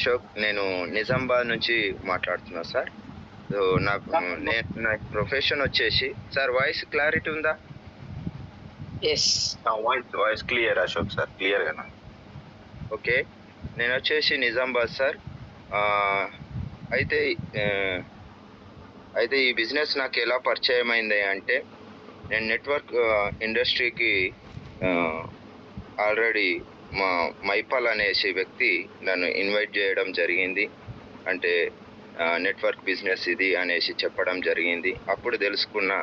అశోక్. నేను నిజామాబాద్ నుంచి మాట్లాడుతున్నా సార్. సో, నా ప్రొఫెషన్ వచ్చేసి సార్, వాయిస్ క్లారిటీ ఉందా? Yes. Voice clear Ashok sir, క్లియర్‌గా. ఓకే. నేను వచ్చేసి నిజామాబాద్ సార్. అయితే అయితే ఈ బిజినెస్ నాకు ఎలా పరిచయం అయింది అంటే, నేను నెట్వర్క్ ఇండస్ట్రీకి ఆల్రెడీ మా మైపాల్ అనేసి వ్యక్తి నన్ను ఇన్వైట్ చేయడం జరిగింది. అంటే నెట్వర్క్ బిజినెస్ ఇది అనేసి చెప్పడం జరిగింది. అప్పుడు తెలుసుకున్న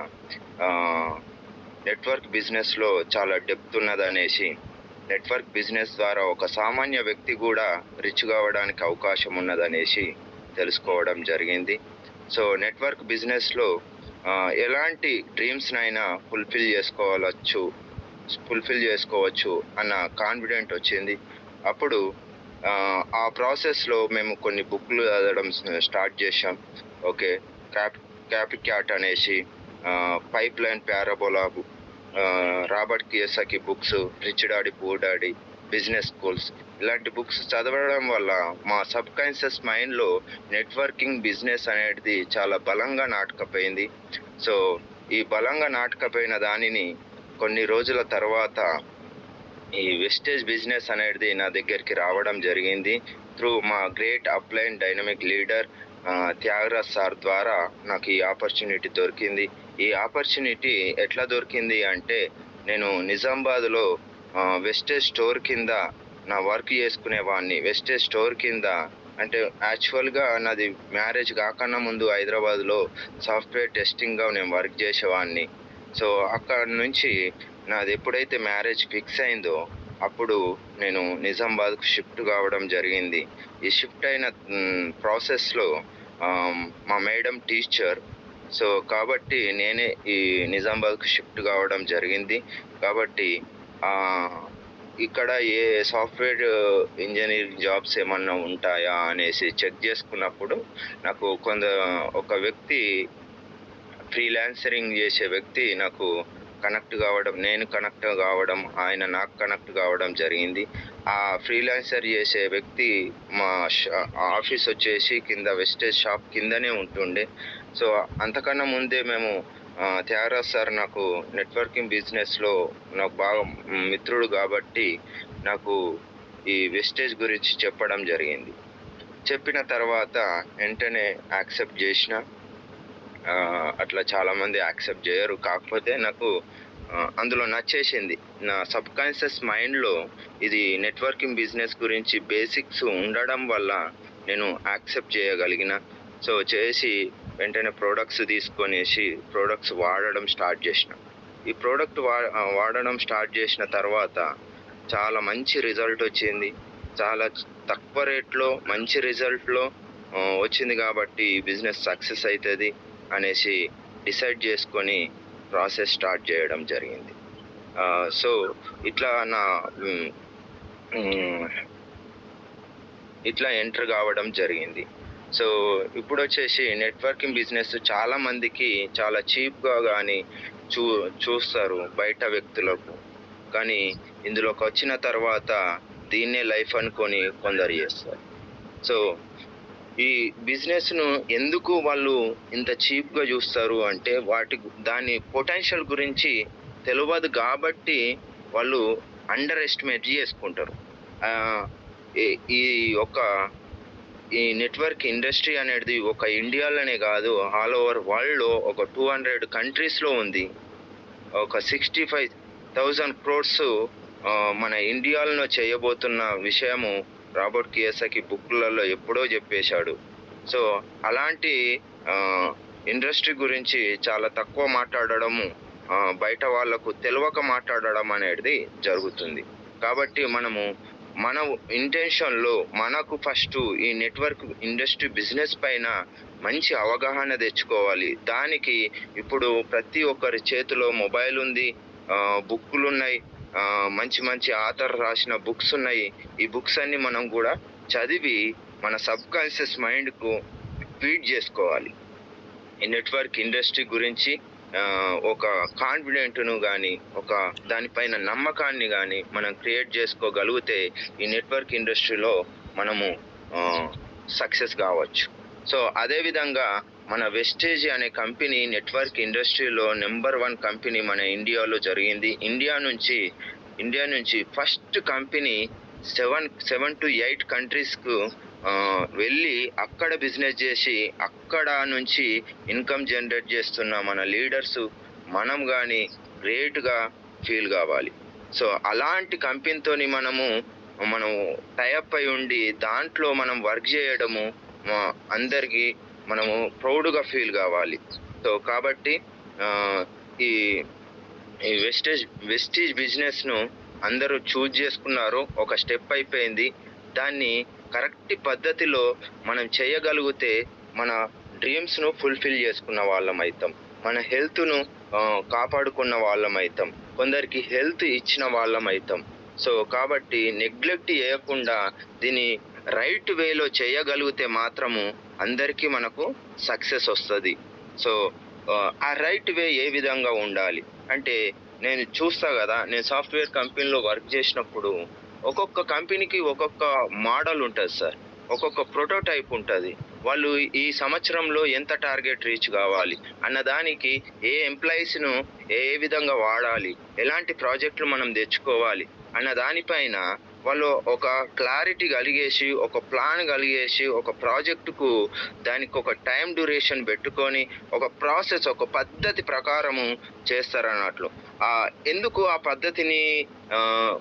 నెట్వర్క్ బిజినెస్లో చాలా డెప్త్ ఉన్నదనేసి, నెట్వర్క్ బిజినెస్ ద్వారా ఒక సామాన్య వ్యక్తి కూడా రిచ్ కావడానికి అవకాశం ఉన్నదనేసి తెలుసుకోవడం జరిగింది. సో నెట్వర్క్ బిజినెస్లో ఎలాంటి డ్రీమ్స్నైనా ఫుల్ఫిల్ చేసుకోవచ్చు అన్న కాన్ఫిడెంట్ వచ్చింది. అప్పుడు ఆ ప్రాసెస్లో మేము కొన్ని బుక్లు చదవడం స్టార్ట్ చేసాం. ఓకే, క్యాపిక్యాట్ అనేసి, pipe line parabola book, Robert Kiyosaki books, rich daddy poor daddy, business schools, ఇలాంటి బుక్స్ చదవడం వల్ల మా సబ్ కాన్షియస్ మైండ్లో నెట్వర్కింగ్ బిజినెస్ అనేది చాలా బలంగా నాటుకపోయింది. సో ఈ బలంగా నాటుకపోయిన దానిని కొన్ని రోజుల తర్వాత ఈ వెస్టేజ్ బిజినెస్ అనేది నా దగ్గరికి రావడం జరిగింది. త్రూ మా great upline dynamic leader Tyagaraj sir ద్వారా నాకు ఈ ఆపర్చునిటీ దొరికింది. ఈ ఆపర్చునిటీ ఎట్లా దొరికింది అంటే, నేను నిజామాబాద్లో వెస్టేజ్ స్టోర్ కింద నా వర్క్ చేసుకునేవాడిని. వెస్టేజ్ స్టోర్ కింద అంటే యాక్చువల్గా నాది మ్యారేజ్ కాకన్నా ముందు హైదరాబాద్లో సాఫ్ట్వేర్ టెస్టింగ్గా నేను వర్క్ చేసేవాడిని. సో అక్కడ నుంచి నాది ఎప్పుడైతే మ్యారేజ్ ఫిక్స్ అయిందో అప్పుడు నేను నిజామాబాద్కు షిఫ్ట్ కావడం జరిగింది. ఈ షిఫ్ట్ అయిన ప్రాసెస్లో మా మేడం టీచర్. సో కాబట్టి నేనే ఈ నిజామాబాద్కు షిఫ్ట్ కావడం జరిగింది. కాబట్టి ఇక్కడ ఏ సాఫ్ట్వేర్ ఇంజనీరింగ్ జాబ్స్ ఏమన్నా ఉంటాయా అనేసి చెక్ చేసుకున్నప్పుడు నాకు ఒక వ్యక్తి, ఫ్రీలాన్సరింగ్ చేసే వ్యక్తి నాకు నేను కనెక్ట్ కావడం, ఆయన నాకు కనెక్ట్ కావడం జరిగింది. ఆ ఫ్రీలాన్సర్ చేసే వ్యక్తి మా ఆఫీస్ వచ్చేసి కింద వెస్టేజ్ షాప్ కిందనే ఉంటుండే. సో అంతకన్నా ముందే మేము త్యాగరాజ్ సార్ నాకు నెట్వర్కింగ్ బిజినెస్లో నాకు బాగా మిత్రుడు కాబట్టి నాకు ఈ వెస్టేజ్ గురించి చెప్పడం జరిగింది. చెప్పిన తర్వాత వెంటనే యాక్సెప్ట్ చేసిన. అట్లా చాలామంది యాక్సెప్ట్ చేయరు. కాకపోతే నాకు అందులో నచ్చేసింది. నా సబ్ కాన్షియస్ మైండ్లో ఇది నెట్వర్కింగ్ బిజినెస్ గురించి బేసిక్స్ ఉండడం వల్ల నేను యాక్సెప్ట్ చేయగలిగిన. సో చేసి వెంటనే ప్రోడక్ట్స్ తీసుకొనేసి ప్రోడక్ట్స్ వాడడం స్టార్ట్ చేసిన. ఈ ప్రోడక్ట్ వాడడం స్టార్ట్ చేసిన తర్వాత చాలా మంచి రిజల్ట్ వచ్చింది. చాలా తక్కువ రేట్లో మంచి రిజల్ట్లో వచ్చింది కాబట్టి ఈ బిజినెస్ సక్సెస్ అవుతుంది అనేసి డిసైడ్ చేసుకొని ప్రాసెస్ స్టార్ట్ చేయడం జరిగింది. సో ఇట్లా ఎంటర్ కావడం జరిగింది. సో ఇప్పుడు వచ్చేసి నెట్వర్కింగ్ బిజినెస్ చాలామందికి చాలా చీప్గా కానీ చూస్తారు బయట వ్యక్తులకు. కానీ ఇందులోకి వచ్చిన తర్వాత దీన్నే లైఫ్ అనుకొని కొందరు చేస్తారు. సో ఈ బిజినెస్ను ఎందుకు వాళ్ళు ఇంత చీప్గా చూస్తారు అంటే, దాని పొటెన్షియల్ గురించి తెలియదు కాబట్టి వాళ్ళు అండర్ ఎస్టిమేట్ చేసుకుంటారు. ఈ నెట్వర్క్ ఇండస్ట్రీ అనేది ఒక ఇండియాలోనే కాదు, ఆల్ ఓవర్ వరల్డ్లో ఒక 200 కంట్రీస్లో ఉంది. ఒక 65,000 crores మన ఇండియాలో చేయబోతున్న విషయము రాబర్ట్ కియోసాకి బుక్లలో ఎప్పుడో చెప్పేశాడు. సో అలాంటి ఇండస్ట్రీ గురించి చాలా తక్కువ మాట్లాడడము, బయట వాళ్లకు తెలియక మాట్లాడడం అనేది జరుగుతుంది. కాబట్టి మన ఇంటెన్షన్లో మనకు ఫస్ట్ ఈ నెట్వర్క్ ఇండస్ట్రీ బిజినెస్ పైన మంచి అవగాహన తెచ్చుకోవాలి. దానికి ఇప్పుడు ప్రతి ఒక్కరి చేతిలో మొబైల్ ఉంది, బుక్కులు ఉన్నాయి, మంచి మంచి ఆథర్ రాసిన బుక్స్ ఉన్నాయి. ఈ బుక్స్ అన్ని మనం కూడా చదివి మన సబ్ కాన్షియస్ మైండ్కు ఫీడ్ చేసుకోవాలి. ఈ నెట్వర్క్ ఇండస్ట్రీ గురించి ఒక కాన్ఫిడెంట్ను కానీ ఒక దానిపైన నమ్మకాన్ని కానీ మనం క్రియేట్ చేసుకోగలిగితే ఈ నెట్వర్క్ ఇండస్ట్రీలో మనము సక్సెస్ కావచ్చు. సో అదేవిధంగా మన వెస్టేజ్ అనే కంపెనీ నెట్వర్క్ ఇండస్ట్రీలో నెంబర్ 1 కంపెనీ మన ఇండియాలో జరిగింది. ఇండియా నుంచి ఫస్ట్ కంపెనీ 7 to 8 కంట్రీస్కు వెళ్ళి అక్కడ బిజినెస్ చేసి అక్కడ నుంచి ఇన్కమ్ జనరేట్ చేస్తున్న మన లీడర్స్ మనం కానీ గ్రేట్గా ఫీల్ కావాలి. సో అలాంటి కంపెనీతోని మనం టైఅప్ అయి ఉండి దాంట్లో మనం వర్క్ చేయడము అందరికీ మనము ప్రౌడ్గా ఫీల్ కావాలి. సో కాబట్టి ఈ ఈ వెస్టేజ్ బిజినెస్ను అందరూ చూజ్ చేసుకున్నారు. ఒక స్టెప్ అయిపోయింది. దాన్ని కరెక్ట్ పద్ధతిలో మనం చేయగలిగితే మన డ్రీమ్స్ను ఫుల్ఫిల్ చేసుకున్న వాళ్ళం అవుతాం. మన హెల్త్ను కాపాడుకున్న వాళ్ళం అవుతాం. కొందరికి హెల్త్ ఇచ్చిన వాళ్ళం అవుతాం. సో కాబట్టి నెగ్లెక్ట్ చేయకుండా దీన్ని రైట్ వేలో చేయగలిగితే మాత్రము అందరికీ మనకు సక్సెస్ వస్తుంది. సో ఆ రైట్ వే ఏ విధంగా ఉండాలి అంటే నేను చూస్తా కదా, నేను సాఫ్ట్వేర్ కంపెనీలో వర్క్ చేసినప్పుడు ఒక్కొక్క కంపెనీకి ఒక్కొక్క మోడల్ ఉంటుంది సార్, ఒక్కొక్క ప్రోటోటైప్ ఉంటుంది. వాళ్ళు ఈ సంవత్సరంలో ఎంత టార్గెట్ రీచ్ కావాలి అన్నదానికి ఏ ఎంప్లాయీస్ను ఏ విధంగా వాడాలి, ఎలాంటి ప్రాజెక్టులు మనం తెచ్చుకోవాలి అన్న దానిపైన వాళ్ళు ఒక క్లారిటీ కలిగేసి ఒక ప్లాన్ కలిగేసి ఒక ప్రాజెక్టుకు దానికి ఒక టైం డ్యూరేషన్ పెట్టుకొని ఒక ప్రాసెస్ ఒక పద్ధతి ప్రకారము చేస్తారన్నట్లు. ఎందుకు ఆ పద్ధతిని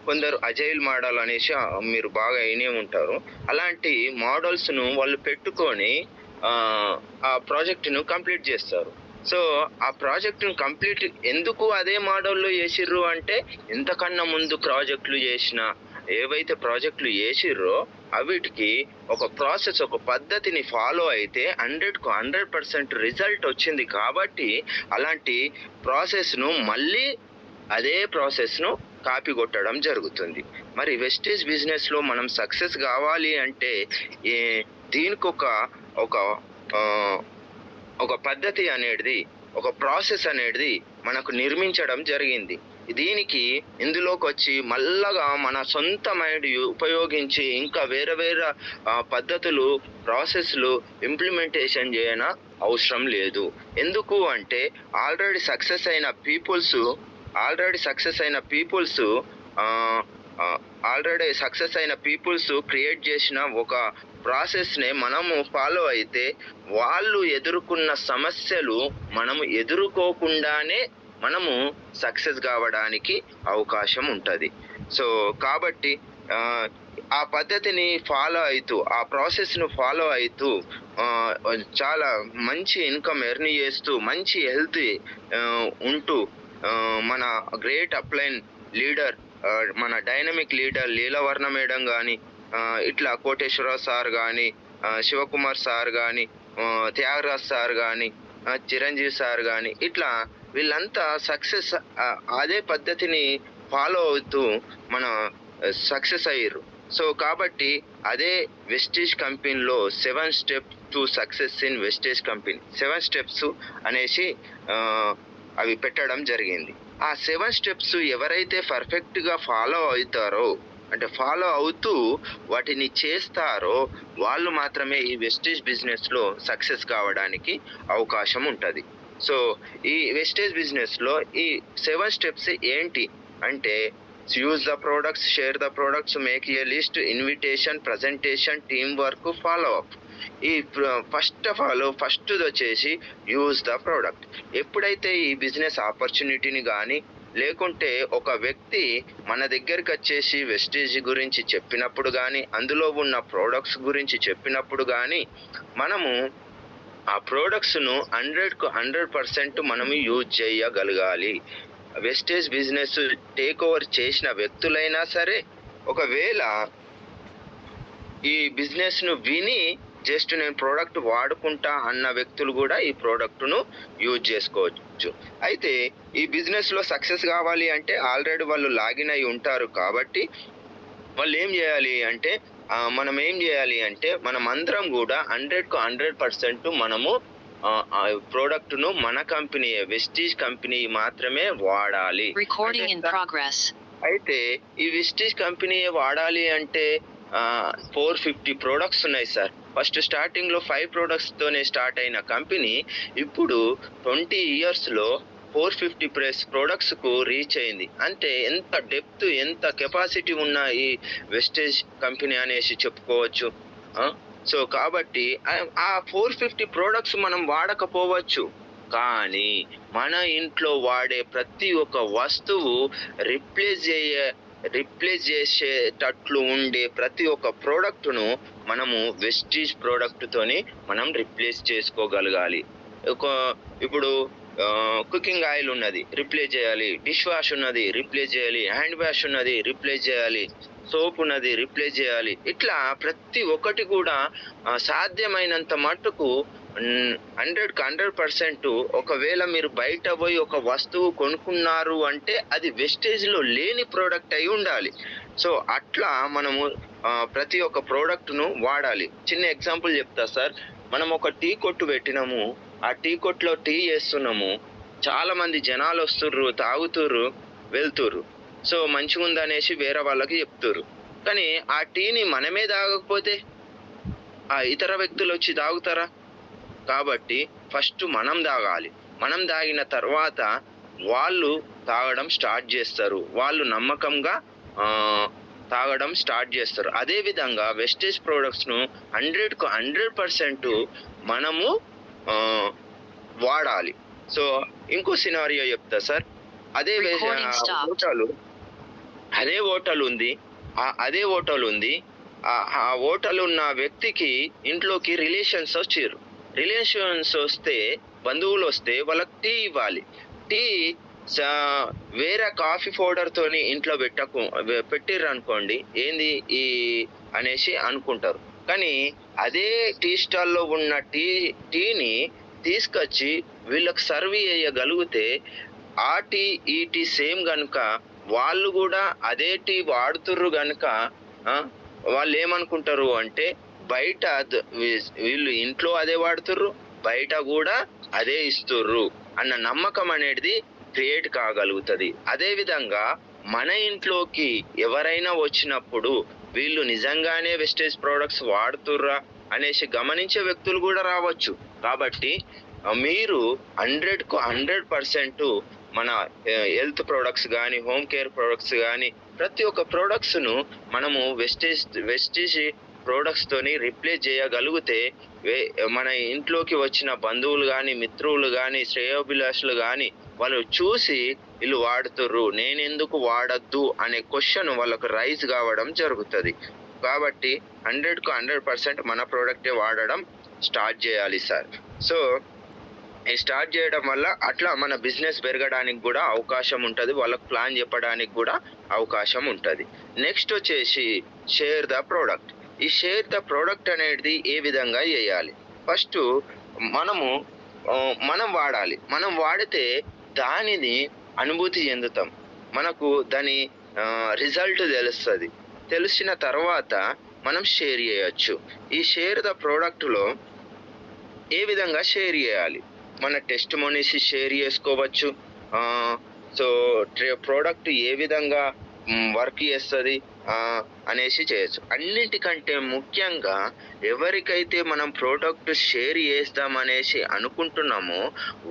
కొందరు అజైల్ మోడల్ అనేసి మీరు బాగా వినే ఉంటారు. అలాంటి మోడల్స్ను వాళ్ళు పెట్టుకొని ఆ ప్రాజెక్టును కంప్లీట్ చేస్తారు. సో ఆ ప్రాజెక్టును కంప్లీట్ ఎందుకు అదే మోడల్లో చేసిర్రు అంటే ఇంతకన్నా ముందు ప్రాజెక్టులు చేసిన ఏవైతే ప్రాజెక్టులు చేసిర్రో అవిటికి ఒక ప్రాసెస్ ఒక పద్ధతిని ఫాలో అయితే 100% రిజల్ట్ వచ్చింది కాబట్టి అలాంటి ప్రాసెస్ను మళ్ళీ అదే ప్రాసెస్ను కాపీ కొట్టడం జరుగుతుంది. మరి వెస్టేజ్ బిజినెస్లో మనం సక్సెస్ కావాలి అంటే దీనికి ఒక పద్ధతి అనేది ఒక ప్రాసెస్ అనేది మనకు నిర్మించడం జరిగింది. దీనికి ఇందులోకి వచ్చి మళ్ళగా మన సొంత మైండ్ ఉపయోగించి ఇంకా వేరే పద్ధతులు ప్రాసెస్లు ఇంప్లిమెంటేషన్ చేయన అవసరం లేదు. ఎందుకు అంటే ఆల్రెడీ సక్సెస్ అయిన పీపుల్స్ క్రియేట్ చేసిన ఒక ప్రాసెస్నే మనము ఫాలో అయితే వాళ్ళు ఎదుర్కొన్న సమస్యలు మనము ఎదుర్కోకుండానే మనము సక్సెస్ కావడానికి అవకాశం ఉంటుంది. సో కాబట్టి ఆ పద్ధతిని ఫాలో అవుతూ ఆ ప్రాసెస్ను ఫాలో అవుతూ చాలా మంచి ఇన్కమ్ ఎర్న్ చేస్తూ మంచి హెల్త్ ఉంటూ మన గ్రేట్ అప్లైన్ లీడర్ మన డైనమిక్ లీడర్ లీలావర్ణ మేడం కానీ ఇట్లా కోటేశ్వరరావు సార్ కానీ శివకుమార్ సార్ కానీ త్యాగరాజ్ సార్ కానీ చిరంజీవి సార్ కానీ ఇట్లా వీళ్ళంతా సక్సెస్ అదే పద్ధతిని ఫాలో అవుతూ మన సక్సెస్ అయ్యారు. సో కాబట్టి అదే వెస్టేజ్ కంపెనీలో 7 steps to success in wastage company 7 steps అనేసి అవి పెట్టడం జరిగింది. ఆ 7 steps ఎవరైతే పర్ఫెక్ట్గా ఫాలో అవుతారో అంటే ఫాలో అవుతూ వాటిని చేస్తారో వాళ్ళు మాత్రమే ఈ వెస్టేజ్ బిజినెస్లో సక్సెస్ కావడానికి అవకాశం ఉంటుంది. సో ఈ వెస్టేజ్ బిజినెస్లో ఈ 7 steps ఏంటి అంటే use the products, share the products, make a list, invitation, presentation, team work, follow up. ఈ ఫస్ట్ వచ్చేసి యూజ్ ద ప్రోడక్ట్. ఎప్పుడైతే ఈ బిజినెస్ ఆపర్చునిటీని కానీ లేకుంటే ఒక వ్యక్తి మన దగ్గరికి వచ్చేసి వెస్టేజ్ గురించి చెప్పినప్పుడు కానీ అందులో ఉన్న ప్రోడక్ట్స్ గురించి చెప్పినప్పుడు కానీ మనము ఆ ప్రోడక్ట్స్ను 100% మనము యూజ్ చేయగలగాలి. వెస్టేజ్ బిజినెస్ టేక్ ఓవర్ చేసిన వ్యక్తులైనా సరే ఒకవేళ ఈ బిజినెస్ను విని జస్ట్ నేను ప్రోడక్ట్ వాడుకుంటా అన్న వ్యక్తులు కూడా ఈ ప్రోడక్ట్ను యూజ్ చేసుకోవచ్చు. అయితే ఈ బిజినెస్లో సక్సెస్ కావాలి అంటే ఆల్రెడీ వాళ్ళు లాగిన్ అయి ఉంటారు కాబట్టి వాళ్ళు ఏం చేయాలి అంటే మనం అందరం కూడా 100% మనము ప్రోడక్ట్ను మన కంపెనీ వెస్టేజ్ కంపెనీ మాత్రమే వాడాలి. Recording in progress. అయితే ఈ వెస్టేజ్ కంపెనీ వాడాలి అంటే 450 ప్రొడక్ట్స్ ఉన్నాయి సార్. ఫస్ట్ స్టార్టింగ్లో 5 ప్రొడక్ట్స్తోనే స్టార్ట్ అయిన కంపెనీ ఇప్పుడు 20 ఇయర్స్లో 450 ప్లస్ ప్రొడక్ట్స్కు రీచ్ అయింది. అంటే ఎంత డెప్త్, ఎంత కెపాసిటీ ఉన్న ఈ వెస్టేజ్ కంపెనీ అనేసి చెప్పుకోవచ్చు. సో కాబట్టి ఆ 450 ప్రొడక్ట్స్ మనం వాడకపోవచ్చు, కానీ మన ఇంట్లో వాడే ప్రతి ఒక్క వస్తువు రిప్లేస్ చేసేటట్లు ఉండే ప్రతి ఒక్క ప్రోడక్ట్ను మనము వెస్టీజ్ ప్రోడక్ట్తోని మనం రిప్లేస్ చేసుకోగలగాలి. ఇప్పుడు కుకింగ్ ఆయిల్ ఉన్నది, రిప్లేస్ చేయాలి. డిష్ వాష్ ఉన్నది, రిప్లేస్ చేయాలి. హ్యాండ్ వాష్ ఉన్నది, రిప్లేస్ చేయాలి. సోప్ ఉన్నది, రిప్లేస్ చేయాలి. ఇట్లా ప్రతి ఒక్కటి కూడా సాధ్యమైనంత మట్టుకు 100% ఒకవేళ మీరు బయట పోయి ఒక వస్తువు కొనుక్కున్నారు అంటే అది వెస్టేజ్లో లేని ప్రోడక్ట్ అయి ఉండాలి. సో అట్లా మనము ప్రతి ఒక్క ప్రోడక్ట్ను వాడాలి. చిన్న ఎగ్జాంపుల్ చెప్తా సార్. మనం ఒక టీ కొట్టు పెట్టినాము, ఆ టీ కొట్టులో టీ చేస్తున్నాము, చాలా మంది జనాలు వస్తుర్రు, తాగుతుర్రు, వెళ్తుర్రు. సో మంచిగా ఉందనేసి వేరే వాళ్ళకి చెప్తుర్రు. కానీ ఆ టీని మనమే తాగకపోతే ఆ ఇతర వ్యక్తులు వచ్చి తాగుతారా? కాబట్టి ఫస్ట్ మనం తాగాలి. మనం తాగిన తర్వాత వాళ్ళు తాగడం స్టార్ట్ చేస్తారు, వాళ్ళు నమ్మకంగా తాగడం స్టార్ట్ చేస్తారు. అదేవిధంగా వెస్టేజ్ ప్రోడక్ట్స్ను 100% మనము వాడాలి. సో ఇంకో సినారియో చెప్తా సార్. అదే హోటల్ ఉంది, ఆ హోటల్ ఉన్న వ్యక్తికి ఇంట్లోకి రిలేషన్స్ వస్తే, బంధువులు వస్తే వాళ్ళకి టీ ఇవ్వాలి. టీ వేరే కాఫీ పౌడర్తోని ఇంట్లో పెట్టిర్రు అనుకోండి, ఏంది ఈ అనేసి అనుకుంటారు. కానీ అదే టీ స్టాల్లో ఉన్న టీని తీసుకొచ్చి వీళ్ళకి సర్వ్ చేయగలిగితే ఆ టీ ఈ టీ సేమ్ కనుక వాళ్ళు కూడా అదే టీ వాడుతుర్రు కనుక వాళ్ళు ఏమనుకుంటారు అంటే బయట వీళ్ళు ఇంట్లో అదే వాడుతుర్రు, బయట కూడా అదే ఇస్తుర్రు అన్న నమ్మకం అనేది క్రియేట్ కాగలుగుతుంది. అదేవిధంగా మన ఇంట్లోకి ఎవరైనా వచ్చినప్పుడు వీళ్ళు నిజంగానే వెస్టేజ్ ప్రోడక్ట్స్ వాడుతుర్రా అనేసి గమనించే వ్యక్తులు కూడా రావచ్చు. కాబట్టి మీరు 100% మన హెల్త్ ప్రోడక్ట్స్ కానీ, హోమ్ కేర్ ప్రోడక్ట్స్ కానీ, ప్రతి ఒక్క ప్రోడక్ట్స్ను మనము వెస్టేజ్ ప్రోడక్ట్స్తోని రిప్లేస్ చేయగలిగితే మన ఇంట్లోకి వచ్చిన బంధువులు కానీ, మిత్రులు కానీ, శ్రేయోభిలాషులు కానీ వాళ్ళు చూసి వీళ్ళు వాడుతుర్రు, నేనెందుకు వాడద్దు అనే క్వశ్చన్ వాళ్ళకు రైజ్ కావడం జరుగుతుంది. కాబట్టి 100% మన ప్రోడక్టే వాడడం స్టార్ట్ చేయాలి సార్. సో స్టార్ట్ చేయడం వల్ల అట్లా మన బిజినెస్ పెరగడానికి కూడా అవకాశం ఉంటుంది, వాళ్ళకు ప్లాన్ చెప్పడానికి కూడా అవకాశం ఉంటుంది. నెక్స్ట్ వచ్చేసి షేర్ ద ప్రోడక్ట్. ఈ షేర్ ద ప్రోడక్ట్ అనేది ఏ విధంగా చేయాలి? ఫస్ట్ మనం వాడాలి. మనం వాడితే దానిని అనుభూతి చెందుతాం, మనకు దాని రిజల్ట్ తెలుస్తుంది. తెలిసిన తర్వాత మనం షేర్ చేయొచ్చు. ఈ షేర్ ద ప్రోడక్ట్లో ఏ విధంగా షేర్ చేయాలి? మన టెస్టిమోనీస్ షేర్ చేసుకోవచ్చు. సో ప్రోడక్ట్ ఏ విధంగా వర్క్ చేస్తుంది అనేసి చేయొచ్చు. అన్నిటికంటే ముఖ్యంగా ఎవరికైతే మనం ప్రోడక్ట్ షేర్ చేద్దామనేసి అనుకుంటున్నామో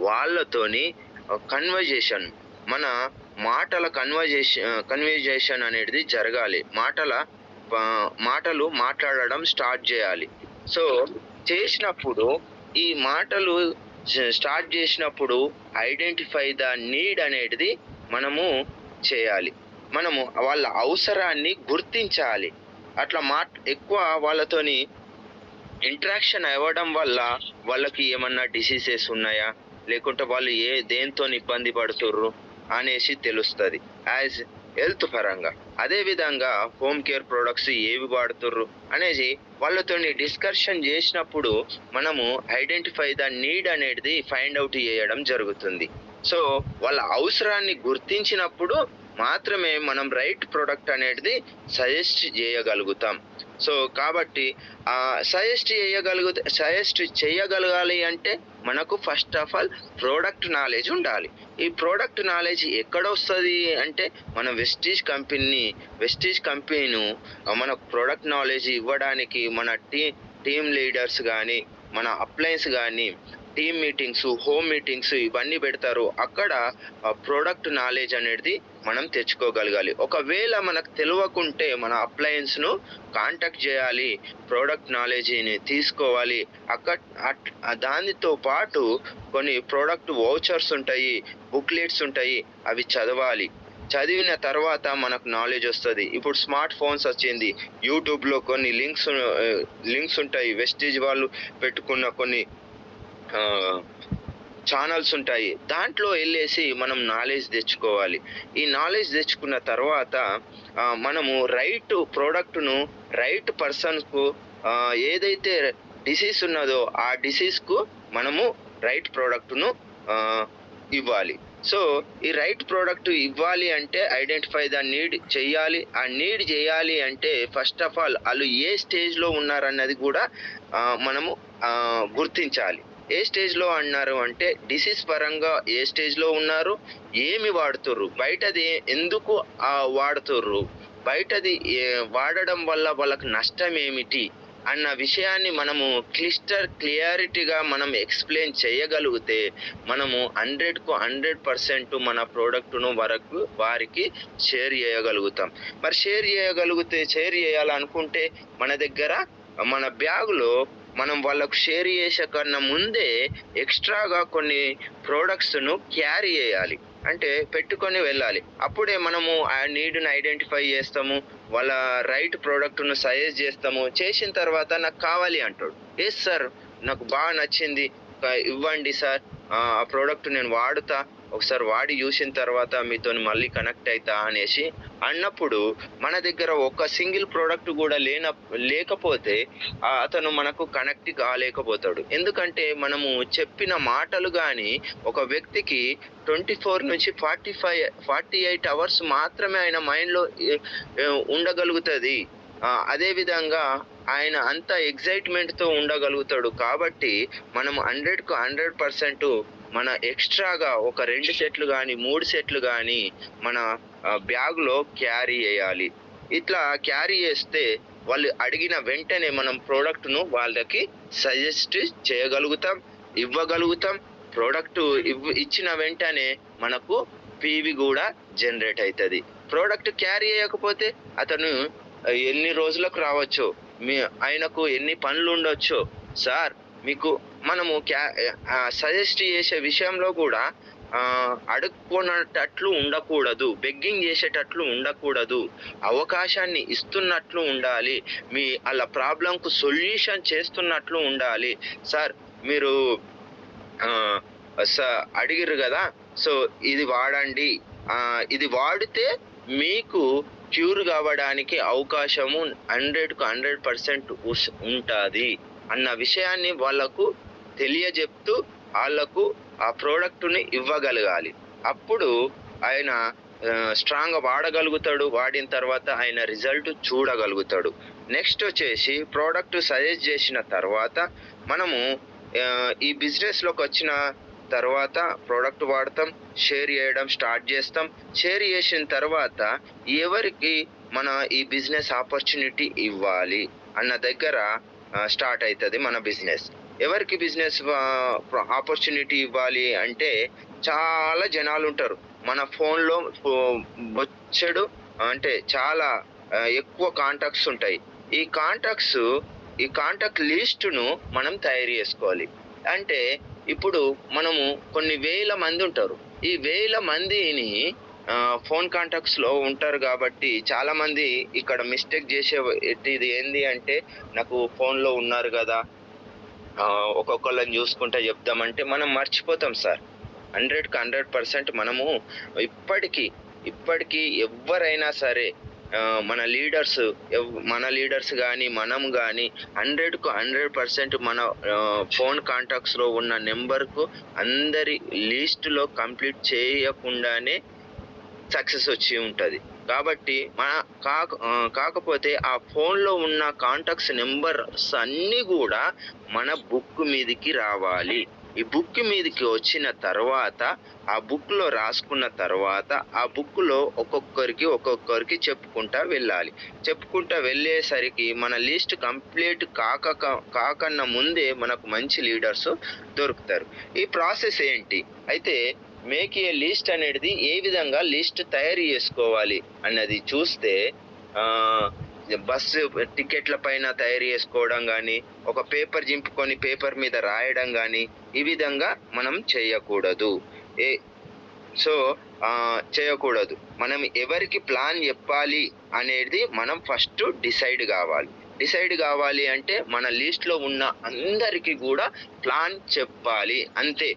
వాళ్ళతోని కన్వర్జేషన్, మన మాటల కన్వర్జేషన్ అనేది జరగాలి. మాటలు మాట్లాడడం స్టార్ట్ చేయాలి. సో చేసినప్పుడు ఈ మాటలు స్టార్ట్ చేసినప్పుడు ఐడెంటిఫై ద నీడ్ అనేది మనము చేయాలి. మనము వాళ్ళ అవసరాన్ని గుర్తించాలి. అట్లా ఎక్కువ వాళ్ళతోని ఇంటరాక్షన్ అవ్వడం వల్ల వాళ్ళకి ఏమన్నా డిసీజెస్ ఉన్నాయా, లేకుంటే వాళ్ళు దేంతో ఇబ్బంది పడుతుర్రు అనేసి తెలుస్తుంది యాజ్ హెల్త్ పరంగా. అదేవిధంగా హోమ్ కేర్ ప్రోడక్ట్స్ ఏవి వాడుతుర్రు అనేసి వాళ్ళతో డిస్కషన్ చేసినప్పుడు మనము ఐడెంటిఫై ద నీడ్ అనేది ఫైండ్ అవుట్ చేయడం జరుగుతుంది. సో వాళ్ళ అవసరాన్ని గుర్తించినప్పుడు మాత్రమే మనం రైట్ ప్రోడక్ట్ అనేది సజెస్ట్ చేయగలుగుతాం. సో కాబట్టి సజెస్ట్ చేయగలగాలి అంటే మనకు first of all product knowledge ఉండాలి. ఈ ప్రోడక్ట్ నాలెడ్జ్ ఎక్కడ వస్తుంది అంటే మన వెస్టీజ్ కంపెనీను మనకు ప్రోడక్ట్ నాలెడ్జ్ ఇవ్వడానికి మన టీమ్ లీడర్స్ కానీ, మన అప్లయన్స్ కానీ టీమ్ మీటింగ్స్, హోమ్ మీటింగ్స్ ఇవన్నీ పెడతారు. అక్కడ ప్రోడక్ట్ నాలెడ్జ్ అనేది మనం తెచ్చుకోగలగాలి. ఒకవేళ మనకు తెలియకుంటే మన అప్లయన్స్ను కాంటాక్ట్ చేయాలి, ప్రోడక్ట్ నాలెడ్జ్ని తీసుకోవాలి. దానితో పాటు కొన్ని ప్రోడక్ట్ వౌచర్స్ ఉంటాయి, బుక్లెట్స్ ఉంటాయి, అవి చదవాలి. చదివిన తర్వాత మనకు నాలెడ్జ్ వస్తుంది. ఇప్పుడు స్మార్ట్ ఫోన్స్ వచ్చింది, యూట్యూబ్లో కొన్ని లింక్స్ ఉంటాయి, వెస్టీజ్ వాళ్ళు పెట్టుకున్న కొన్ని ఛానల్స్ ఉంటాయి. దాంట్లో వెళ్ళేసి మనం నాలెడ్జ్ తెచ్చుకోవాలి. ఈ నాలెడ్జ్ తెచ్చుకున్న తర్వాత మనము రైట్ ప్రోడక్ట్ను రైట్ పర్సన్కు ఏదైతే డిసీజ్ ఉన్నదో ఆ డిసీజ్కు మనము రైట్ ప్రోడక్ట్ను ఇవ్వాలి. సో ఈ రైట్ ప్రోడక్ట్ ఇవ్వాలి అంటే ఐడెంటిఫై ద నీడ్ చేయాలి. ఆ నీడ్ చేయాలి అంటే ఫస్ట్ ఆఫ్ ఆల్ వాళ్ళు ఏ స్టేజ్లో ఉన్నారన్నది కూడా మనము గుర్తించాలి. ఏ స్టేజ్లో అన్నారు అంటే డిసీజ్ పరంగా ఏ స్టేజ్లో ఉన్నారు, ఏమి వాడుతుర్రు, బయటది ఎందుకు వాడుతుర్రు, బయటది వాడడం వల్ల వాళ్ళకి నష్టం ఏమిటి అన్న విషయాన్ని మనము క్లియారిటీగా మనం ఎక్స్ప్లెయిన్ చేయగలిగితే మనము 100% మన ప్రోడక్ట్ను వారికి షేర్ చేయగలుగుతాం. మరి షేర్ చేయాలనుకుంటే మన దగ్గర మన బ్యాగులో మనం వాళ్ళకు షేర్ చేసే కన్నా ముందే ఎక్స్ట్రాగా కొన్ని ప్రోడక్ట్స్ను క్యారీ చేయాలి, అంటే పెట్టుకొని వెళ్ళాలి. అప్పుడే మనము ఆ నీడ్ని ఐడెంటిఫై చేస్తాము, వాళ్ళ రైట్ ప్రోడక్ట్ను సజెస్ట్ చేస్తాము. చేసిన తర్వాత నాకు కావాలి అంటాడు, ఎస్ సార్ నాకు బాగా నచ్చింది, ఇవ్వండి సార్, ఆ ప్రోడక్ట్ నేను వాడుతా, ఒకసారి వాడి చూసిన తర్వాత మీతో మళ్ళీ కనెక్ట్ అవుతా అనేసి అన్నప్పుడు మన దగ్గర ఒక సింగిల్ ప్రోడక్ట్ కూడా లేకపోతే అతను మనకు కనెక్ట్ కాలేకపోతాడు. ఎందుకంటే మనము చెప్పిన మాటలు కానీ ఒక వ్యక్తికి 24 నుంచి 48 అవర్స్ మాత్రమే ఆయన మైండ్లో ఉండగలుగుతుంది. అదేవిధంగా ఆయన అంత ఎగ్జైట్మెంట్తో ఉండగలుగుతాడు. కాబట్టి మనం 100% మన ఎక్స్ట్రాగా ఒక 2 సెట్లు కానీ 3 సెట్లు కానీ మన బ్యాగ్లో క్యారీ చేయాలి. ఇట్లా క్యారీ చేస్తే వాళ్ళు అడిగిన వెంటనే మనం ప్రోడక్ట్ను వాళ్ళకి సజెస్ట్ చేయగలుగుతాం, ఇవ్వగలుగుతాం. ప్రోడక్ట్ ఇచ్చిన వెంటనే మనకు పీవి కూడా జనరేట్ అవుతుంది. ప్రోడక్ట్ క్యారీ చేయకపోతే అతను ఎన్ని రోజులకు రావచ్చు, ఆయనకు ఎన్ని పనులు ఉండొచ్చో సార్, మీకు మనము సజెస్ట్ చేసే విషయంలో కూడా అడుక్కునేటట్లు ఉండకూడదు, బెగ్గింగ్ చేసేటట్లు ఉండకూడదు, అవకాశాన్ని ఇస్తున్నట్లు ఉండాలి, మీ అలా ప్రాబ్లంకు సొల్యూషన్ చేస్తున్నట్లు ఉండాలి. సార్ మీరు అడిగిరు కదా, సో ఇది వాడండి, ఇది వాడితే మీకు క్యూర్ కావడానికి అవకాశము 100% ఉంటుంది అన్న విషయాన్ని వాళ్ళకు తెలియజెప్తూ వాళ్ళకు ఆ ప్రోడక్ట్ని ఇవ్వగలగాలి. అప్పుడు ఆయన స్ట్రాంగ్గా వాడగలుగుతాడు. వాడిన తర్వాత ఆయన రిజల్ట్ చూడగలుగుతాడు. నెక్స్ట్ వచ్చేసి ప్రోడక్ట్ సజెస్ట్ చేసిన తర్వాత మనము ఈ బిజినెస్లోకి వచ్చిన తర్వాత ప్రోడక్ట్ వాడతాం, షేర్ చేయడం స్టార్ట్ చేస్తాం. షేర్ చేసిన తర్వాత ఎవరికి మన ఈ బిజినెస్ ఆపర్చునిటీ ఇవ్వాలి అన్న దగ్గర స్టార్ట్ అవుతుంది మన బిజినెస్. ఎవరికి బిజినెస్ ఆపర్చునిటీ ఇవ్వాలి అంటే చాలా జనాలు ఉంటారు మన ఫోన్లో, బొచ్చెడు అంటే చాలా ఎక్కువ కాంటాక్ట్స్ ఉంటాయి. ఈ కాంటాక్ట్ లిస్టును మనం తయారు చేసుకోవాలి. అంటే ఇప్పుడు మనము కొన్ని వేల మంది ఉంటారు, ఈ వేల మందిని ఫోన్ కాంటాక్ట్స్లో ఉంటారు. కాబట్టి చాలామంది ఇక్కడ మిస్టేక్ చేసేది ఏంది అంటే నాకు ఫోన్లో ఉన్నారు కదా, ఒక్కొక్కళ్ళని చూసుకుంటా చెప్దామంటే మనం మర్చిపోతాం సార్. 100% మనము ఇప్పటికీ ఎవరైనా సరే మన లీడర్స్ కానీ మనం కానీ 100% మన ఫోన్ కాంటాక్ట్స్లో ఉన్న నెంబర్కు అందరి లిస్టులో కంప్లీట్ చేయకుండానే సక్సెస్ వచ్చి ఉంటుంది. కాబట్టి కాకపోతే ఆ ఫోన్లో ఉన్న కాంటాక్ట్స్ నెంబర్స్ అన్నీ కూడా మన బుక్ మీదకి రావాలి. ఈ బుక్ మీదకి వచ్చిన తర్వాత ఆ బుక్లో రాసుకున్న తర్వాత ఆ బుక్లో ఒక్కొక్కరికి చెప్పుకుంటా వెళ్ళాలి. చెప్పుకుంటా వెళ్ళేసరికి మన లిస్ట్ కంప్లీట్ కాకన్నా ముందే మనకు మంచి లీడర్స్ దొరుకుతారు. ఈ ప్రాసెస్ ఏంటి అయితే, మేక్ ఏ లిస్ట్ అనేది ఏ విధంగా లిస్ట్ తయారు చేసుకోవాలి అన్నది చూస్తే, బస్సు టికెట్ల పైన తయారు చేసుకోవడం కానీ, ఒక పేపర్ చింపుకొని పేపర్ మీద రాయడం కానీ, ఈ విధంగా మనం చేయకూడదు. చేయకూడదు. మనం ఎవరికి ప్లాన్ చెప్పాలి అనేది మనం ఫస్ట్ డిసైడ్ కావాలి అంటే మన లిస్ట్లో ఉన్న అందరికీ కూడా ప్లాన్ చెప్పాలి అంతే.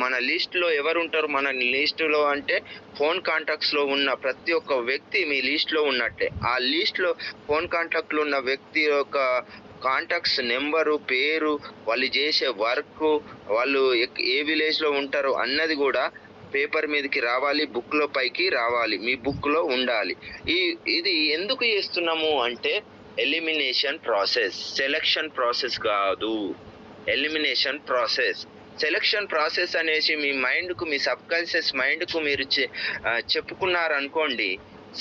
మన లిస్ట్లో ఎవరు ఉంటారు? మన లిస్టులో అంటే ఫోన్ కాంటాక్ట్స్లో ఉన్న ప్రతి ఒక్క వ్యక్తి మీ లిస్ట్లో ఉన్నట్టే. ఆ లిస్ట్లో ఫోన్ కాంటాక్ట్లో ఉన్న వ్యక్తి యొక్క కాంటాక్ట్స్ నెంబరు, పేరు, వాళ్ళు చేసే వర్క్, వాళ్ళు ఏ విలేజ్లో ఉంటారో అన్నది కూడా పేపర్ మీదకి రావాలి, బుక్లో పైకి రావాలి, మీ బుక్లో ఉండాలి. ఇది ఎందుకు చేస్తున్నాము అంటే ఎలిమినేషన్ ప్రాసెస్, సెలక్షన్ ప్రాసెస్ కాదు. Elimination process. సెలక్షన్ ప్రాసెస్ అనేసి మీ మైండ్కు, మీ సబ్కాన్షియస్ మైండ్కు మీరు చెప్పుకున్నారనుకోండి,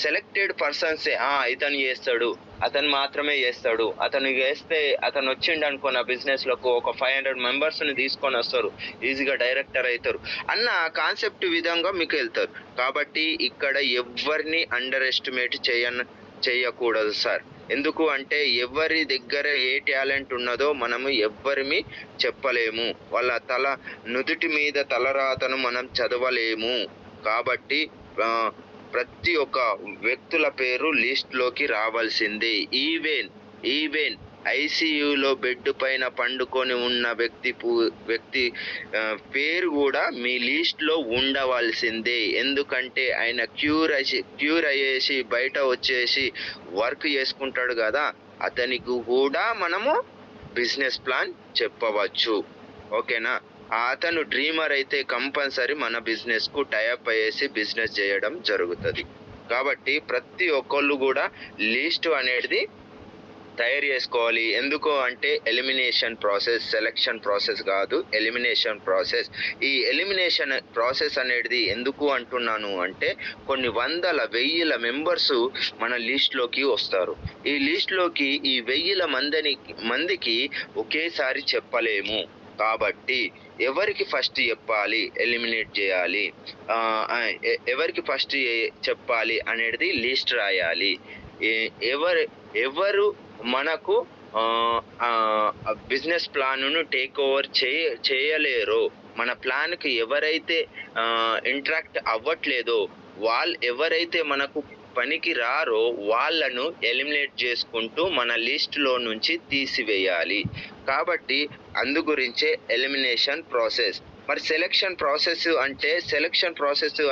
సెలెక్టెడ్ పర్సన్సే ఇతను చేస్తాడు, అతను మాత్రమే చేస్తాడు, అతను చేస్తే అతను వచ్చిండు అనుకో నా బిజినెస్లకు ఒక 500 మెంబర్స్ని తీసుకొని వస్తారు, ఈజీగా డైరెక్టర్ అవుతారు అన్న కాన్సెప్ట్ విధంగా మీకు వెళ్తారు. కాబట్టి ఇక్కడ ఎవరిని అండర్ ఎస్టిమేట్ చేయకూడదు సార్. ఎందుకు అంటే ఎవరి దగ్గర ఏ టాలెంట్ ఉన్నదో మనము ఎవ్వరిమి చెప్పలేము. వాళ్ళ నుదుటి మీద తలరాతను మనం చదవలేము. కాబట్టి ప్రతి ఒక్క వ్యక్తుల పేరు లిస్ట్లోకి రావాల్సిందే. ఈవెన్ ఐసీయూలో బెడ్ పైన పండుకొని ఉన్న వ్యక్తి పేరు కూడా మీ లిస్ట్లో ఉండవలసిందే. ఎందుకంటే ఆయన క్యూర్ అయ్యేసి బయట వచ్చేసి వర్క్ చేసుకుంటాడు కదా, అతనికి కూడా మనము బిజినెస్ ప్లాన్ చెప్పవచ్చు. ఓకేనా? అతను డ్రీమర్ అయితే కంపల్సరీ మన బిజినెస్కు టైఅప్ అయ్యేసి బిజినెస్ చేయడం జరుగుతుంది. కాబట్టి ప్రతి ఒక్కళ్ళు కూడా లిస్ట్ అనేది తయారు చేసుకోవాలి. ఎందుకు అంటే ఎలిమినేషన్ ప్రాసెస్, సెలక్షన్ ప్రాసెస్ కాదు, ఎలిమినేషన్ ప్రాసెస్. ఈ ఎలిమినేషన్ ప్రాసెస్ అనేది ఎందుకు అంటున్నాను అంటే కొన్ని వందల వెయ్యిల మెంబర్స్ మన లిస్ట్లోకి వస్తారు. ఈ లిస్ట్లోకి ఈ 1000 మందికి ఒకేసారి చెప్పలేము. కాబట్టి ఎవరికి ఫస్ట్ చెప్పాలి, ఎలిమినేట్ చేయాలి, ఎవరికి ఫస్ట్ చెప్పాలి అనేది లిస్ట్ రాయాలి. ఎవరు మనకు బిజినెస్ ప్లాన్ను టేక్ ఓవర్ చేయలేరో, మన ప్లాన్కి ఎవరైతే ఇంటరాక్ట్ అవ్వట్లేదో, ఎవరైతే మనకు పనికి రారో వాళ్ళను ఎలిమినేట్ చేసుకుంటూ మన లిస్టులో నుంచి తీసివేయాలి. కాబట్టి అందు గురించే ఎలిమినేషన్ ప్రాసెస్. మరి సెలక్షన్ ప్రాసెస్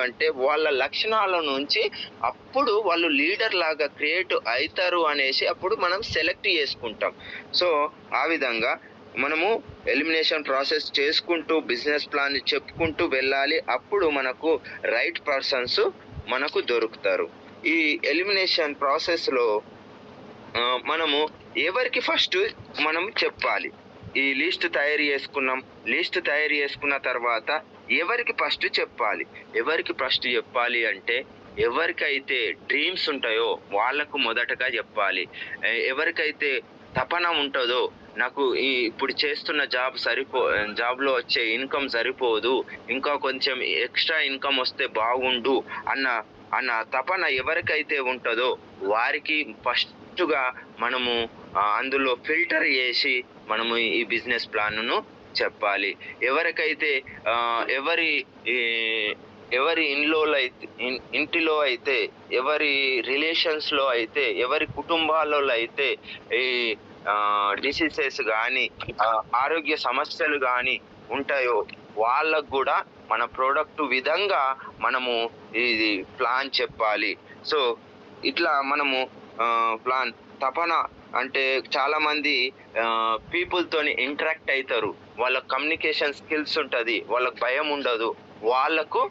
అంటే వాళ్ళ లక్షణాల నుంచి అప్పుడు వాళ్ళు లీడర్ లాగా క్రియేట్ అవుతారు అనేసి అప్పుడు మనం సెలెక్ట్ చేసుకుంటాం. సో ఆ విధంగా మనము ఎలిమినేషన్ ప్రాసెస్ చేసుకుంటూ బిజినెస్ ప్లాన్ చెప్పుకుంటూ వెళ్ళాలి. అప్పుడు మనకు రైట్ పర్సన్స్ మనకు దొరుకుతారు. ఈ ఎలిమినేషన్ ప్రాసెస్లో మనము ఎవరికి ఫస్ట్ మనం చెప్పాలి. ఈ లిస్ట్ తయారు చేసుకున్న తర్వాత ఎవరికి ఫస్ట్ చెప్పాలి అంటే ఎవరికైతే డ్రీమ్స్ ఉంటాయో వాళ్ళకు మొదటగా చెప్పాలి. ఎవరికైతే తపన ఉంటుందో, నాకు ఇప్పుడు చేస్తున్న జాబ్లో వచ్చే ఇన్కమ్ సరిపోదు, ఇంకా కొంచెం ఎక్స్ట్రా ఇన్కమ్ వస్తే బాగుండు అన్న తపన ఎవరికైతే ఉంటుందో వారికి ఫస్ట్గా మనము అందులో ఫిల్టర్ చేసి మనము ఈ బిజినెస్ ప్లాన్ను చెప్పాలి. ఎవరికైతే ఎవరి ఇంటిలో అయితే, ఎవరి రిలేషన్స్లో అయితే, ఎవరి కుటుంబాలలో అయితే ఈ డిసీజెస్ కానీ ఆరోగ్య సమస్యలు కానీ ఉంటాయో వాళ్ళకు కూడా మన ప్రోడక్ట్ విధంగా మనము ఇది ప్లాన్ చెప్పాలి. సో ఇట్లా మనము ప్లాన్ అంటే చాలా మంది పీపుల్ తోని ఇంటరాక్ట్ అవుతారు, వాళ్ళ కమ్యూనికేషన్ స్కిల్స్ ఉంటది, వాళ్ళకి భయం ఉండదు. వాళ్ళకు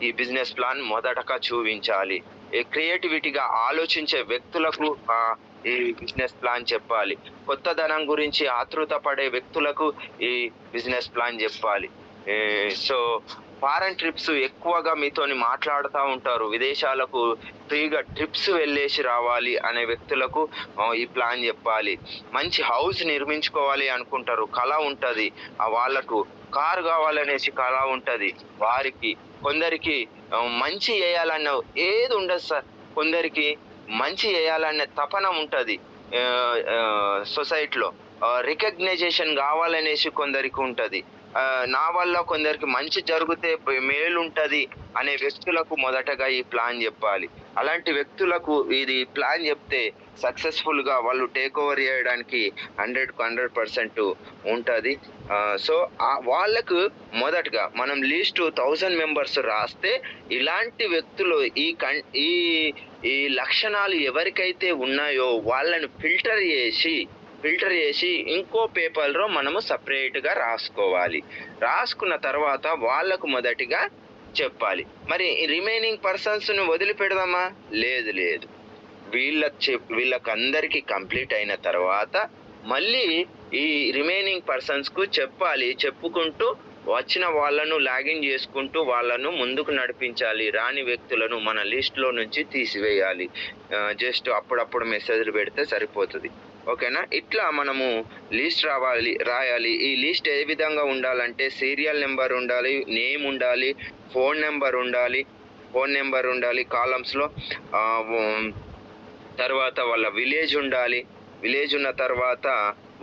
ఈ బిజినెస్ ప్లాన్ మొదటగా చూపించాలి. ఈ క్రియేటివిటీగా ఆలోచించే వ్యక్తులకు ఈ బిజినెస్ ప్లాన్ చెప్పాలి. కొత్తదనం గురించి ఆతృత పడే వ్యక్తులకు ఈ బిజినెస్ ప్లాన్ చెప్పాలి. సో ఫారెన్ ట్రిప్స్ ఎక్కువగా మీతోని మాట్లాడుతూ ఉంటారు, విదేశాలకు ఫ్రీగా ట్రిప్స్ వెళ్ళేసి రావాలి అనే వ్యక్తులకు ఈ ప్లాన్ చెప్పాలి. మంచి హౌస్ నిర్మించుకోవాలి అనుకుంటారు, కళ ఉంటుంది, వాళ్ళకు కారు కావాలనేసి కళ ఉంటుంది వారికి. కొందరికి మంచి చేయాలన్న ఏది ఉండదు సార్, కొందరికి మంచి చేయాలనే తపన ఉంటుంది సొసైటీలో. రికగ్నైజేషన్ కావాలనేసి కొందరికి ఉంటుంది. నా వల్ల కొందరికి మంచి జరిగితే మేలుంటది అనే వ్యక్తులకు మొదటగా ఈ ప్లాన్ చెప్పాలి. అలాంటి వ్యక్తులకు ఇది ప్లాన్ చెప్తే సక్సెస్ఫుల్ గా వాళ్ళు టేక్ ఓవర్ చేయడానికి 100% ఉంటుంది. సో వాళ్ళకు మొదటగా మనం లీస్ట్ 1000 మెంబర్స్ రాస్తే ఇలాంటి వ్యక్తులు ఈ లక్షణాలు ఎవరికైతే ఉన్నాయో వాళ్ళని ఫిల్టర్ చేసి ఇంకో పేపర్లో మనము సపరేట్గా రాసుకోవాలి. రాసుకున్న తర్వాత వాళ్ళకు మొదటిగా చెప్పాలి. మరి రిమైనింగ్ పర్సన్స్ను వదిలిపెడదామా? లేదు, వీళ్ళకందరికీ కంప్లీట్ అయిన తర్వాత మళ్ళీ ఈ రిమైనింగ్ పర్సన్స్కు చెప్పాలి. చెప్పుకుంటూ వచ్చిన వాళ్ళను లాగిన్ చేసుకుంటూ వాళ్ళను ముందుకు నడిపించాలి. రాని వ్యక్తులను మన లిస్ట్లో నుంచి తీసివేయాలి. జస్ట్ అప్పుడప్పుడు మెసేజ్లు పెడితే సరిపోతుంది. ఓకేనా? ఇట్లా మనము లిస్ట్ రాయాలి. ఈ లిస్ట్ ఏ విధంగా ఉండాలంటే సీరియల్ నెంబర్ ఉండాలి, నేమ్ ఉండాలి, ఫోన్ నెంబర్ ఉండాలి కాలమ్స్లో. తర్వాత వాళ్ళ విలేజ్ ఉండాలి. విలేజ్ ఉన్న తర్వాత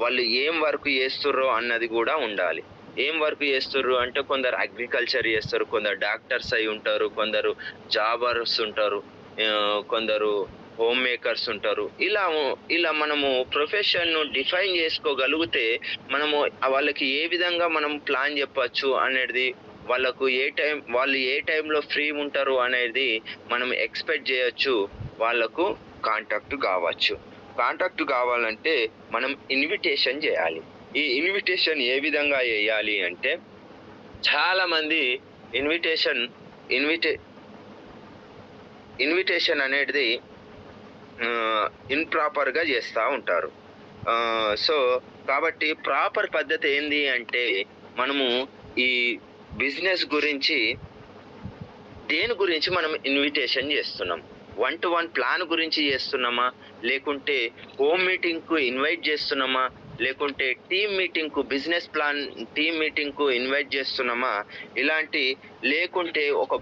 వాళ్ళు ఏం వర్క్ చేస్తుర్రో అన్నది కూడా ఉండాలి. ఏం వర్క్ చేస్తుర్రు అంటే కొందరు అగ్రికల్చర్ చేస్తారు, కొందరు డాక్టర్స్ అయి ఉంటారు, కొందరు జాబర్స్ ఉంటారు, కొందరు హోమ్ మేకర్స్ ఉంటారు. ఇలా మనము ప్రొఫెషన్ను డిఫైన్ చేసుకోగలిగితే మనము వాళ్ళకి ఏ విధంగా మనం ప్లాన్ చెప్పచ్చు అనేది, వాళ్ళకు వాళ్ళు ఏ టైంలో ఫ్రీ ఉంటారు అనేది మనం ఎక్స్పెక్ట్ చేయొచ్చు. వాళ్ళకు కాంటాక్ట్ కావాలంటే మనం ఇన్విటేషన్ చేయాలి. ఈ ఇన్విటేషన్ ఏ విధంగా చేయాలి అంటే చాలా మంది ఇన్విటేషన్ అనేది ఇంప్రాపర్గా చేస్తూ ఉంటారు. సో కాబట్టి ప్రాపర్ పద్ధతి ఏంది అంటే మనము ఈ బిజినెస్ గురించి దేని గురించి మనం ఇన్విటేషన్ చేస్తున్నాం? 1-to-1 ప్లాన్ గురించి చేస్తున్నామా, లేకుంటే హోమ్ మీటింగ్కు ఇన్వైట్ చేస్తున్నామా, లేకుంటే బిజినెస్ ప్లాన్ టీమ్ మీటింగ్కు ఇన్వైట్ చేస్తున్నామా, లేకుంటే ఒక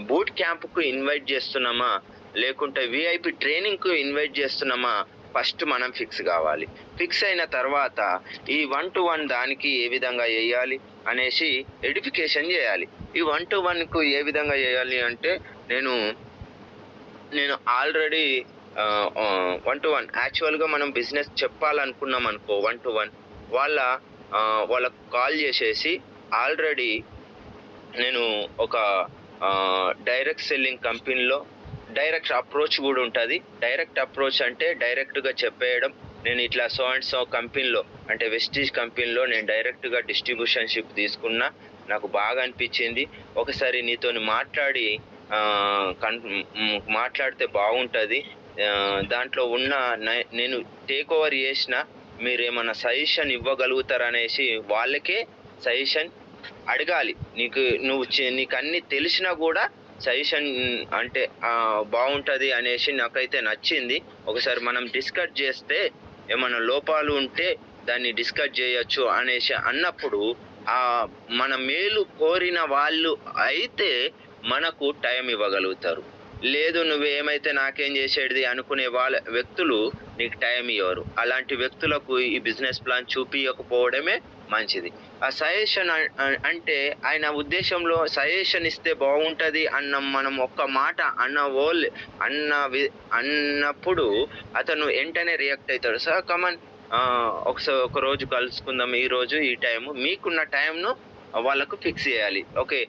బూట్ క్యాంప్కు ఇన్వైట్ చేస్తున్నామా, లేకుంటే విఐపి ట్రైనింగ్కు ఇన్వైట్ చేస్తున్నామా, ఫస్ట్ మనం ఫిక్స్ కావాలి. ఫిక్స్ అయిన తర్వాత ఈ 1-to-1 దానికి ఏ విధంగా చేయాలి అనేసి ఎడిఫికేషన్ చేయాలి. ఈ 1-to-1కు ఏ విధంగా చేయాలి అంటే నేను ఆల్రెడీ 1-to-1 యాక్చువల్గా మనం బిజినెస్ చెప్పాలనుకున్నాం అనుకో, 1-to-1 వాళ్ళకు కాల్ చేసేసి ఆల్రెడీ నేను ఒక డైరెక్ట్ సెల్లింగ్ కంపెనీలో డైరెక్ట్ అప్రోచ్ కూడా ఉంటుంది. డైరెక్ట్ అప్రోచ్ అంటే డైరెక్ట్గా చెప్పేయడం, నేను ఇట్లా సో అండ్ సో కంపెనీలో అంటే వెస్టీజ్ కంపెనీలో నేను డైరెక్ట్గా డిస్ట్రిబ్యూషన్షిప్ తీసుకున్నా, నాకు బాగా అనిపించింది, ఒకసారి నీతో మాట్లాడితే బాగుంటుంది, దాంట్లో నేను టేక్ ఓవర్ చేసిన, మీరేమన్నా సజెషన్ ఇవ్వగలుగుతారనేసి వాళ్ళకే సజెషన్ అడగాలి. నీకు అన్ని తెలిసినా కూడా సజెషన్ అంటే బాగుంటుంది అనేసి నాకైతే నచ్చింది. ఒకసారి మనం డిస్కస్ చేస్తే ఏమైనా లోపాలు ఉంటే దాన్ని డిస్కస్ చేయొచ్చు అనేసి అన్నప్పుడు మన మేలు కోరిన వాళ్ళు అయితే మనకు టైం ఇవ్వగలుగుతారు. లేదు నువ్వేమైతే నాకేం చేసేది అనుకునే వ్యక్తులు నీకు టైం ఇవ్వరు. అలాంటి వ్యక్తులకు ఈ బిజినెస్ ప్లాన్ చూపించకపోవడమే మంచిది. ఆ సజెషన్ అంటే ఆయన ఉద్దేశంలో సజెషన్ ఇస్తే బాగుంటుంది మనం ఒక్క మాట అన్నప్పుడు అతను వెంటనే రియాక్ట్ అవుతాడు. సార్ కమన్ ఒక రోజు కలుసుకుందాం, ఈ రోజు ఈ టైము, మీకున్న టైంను వాళ్ళకు ఫిక్స్ చేయాలి. ఓకే,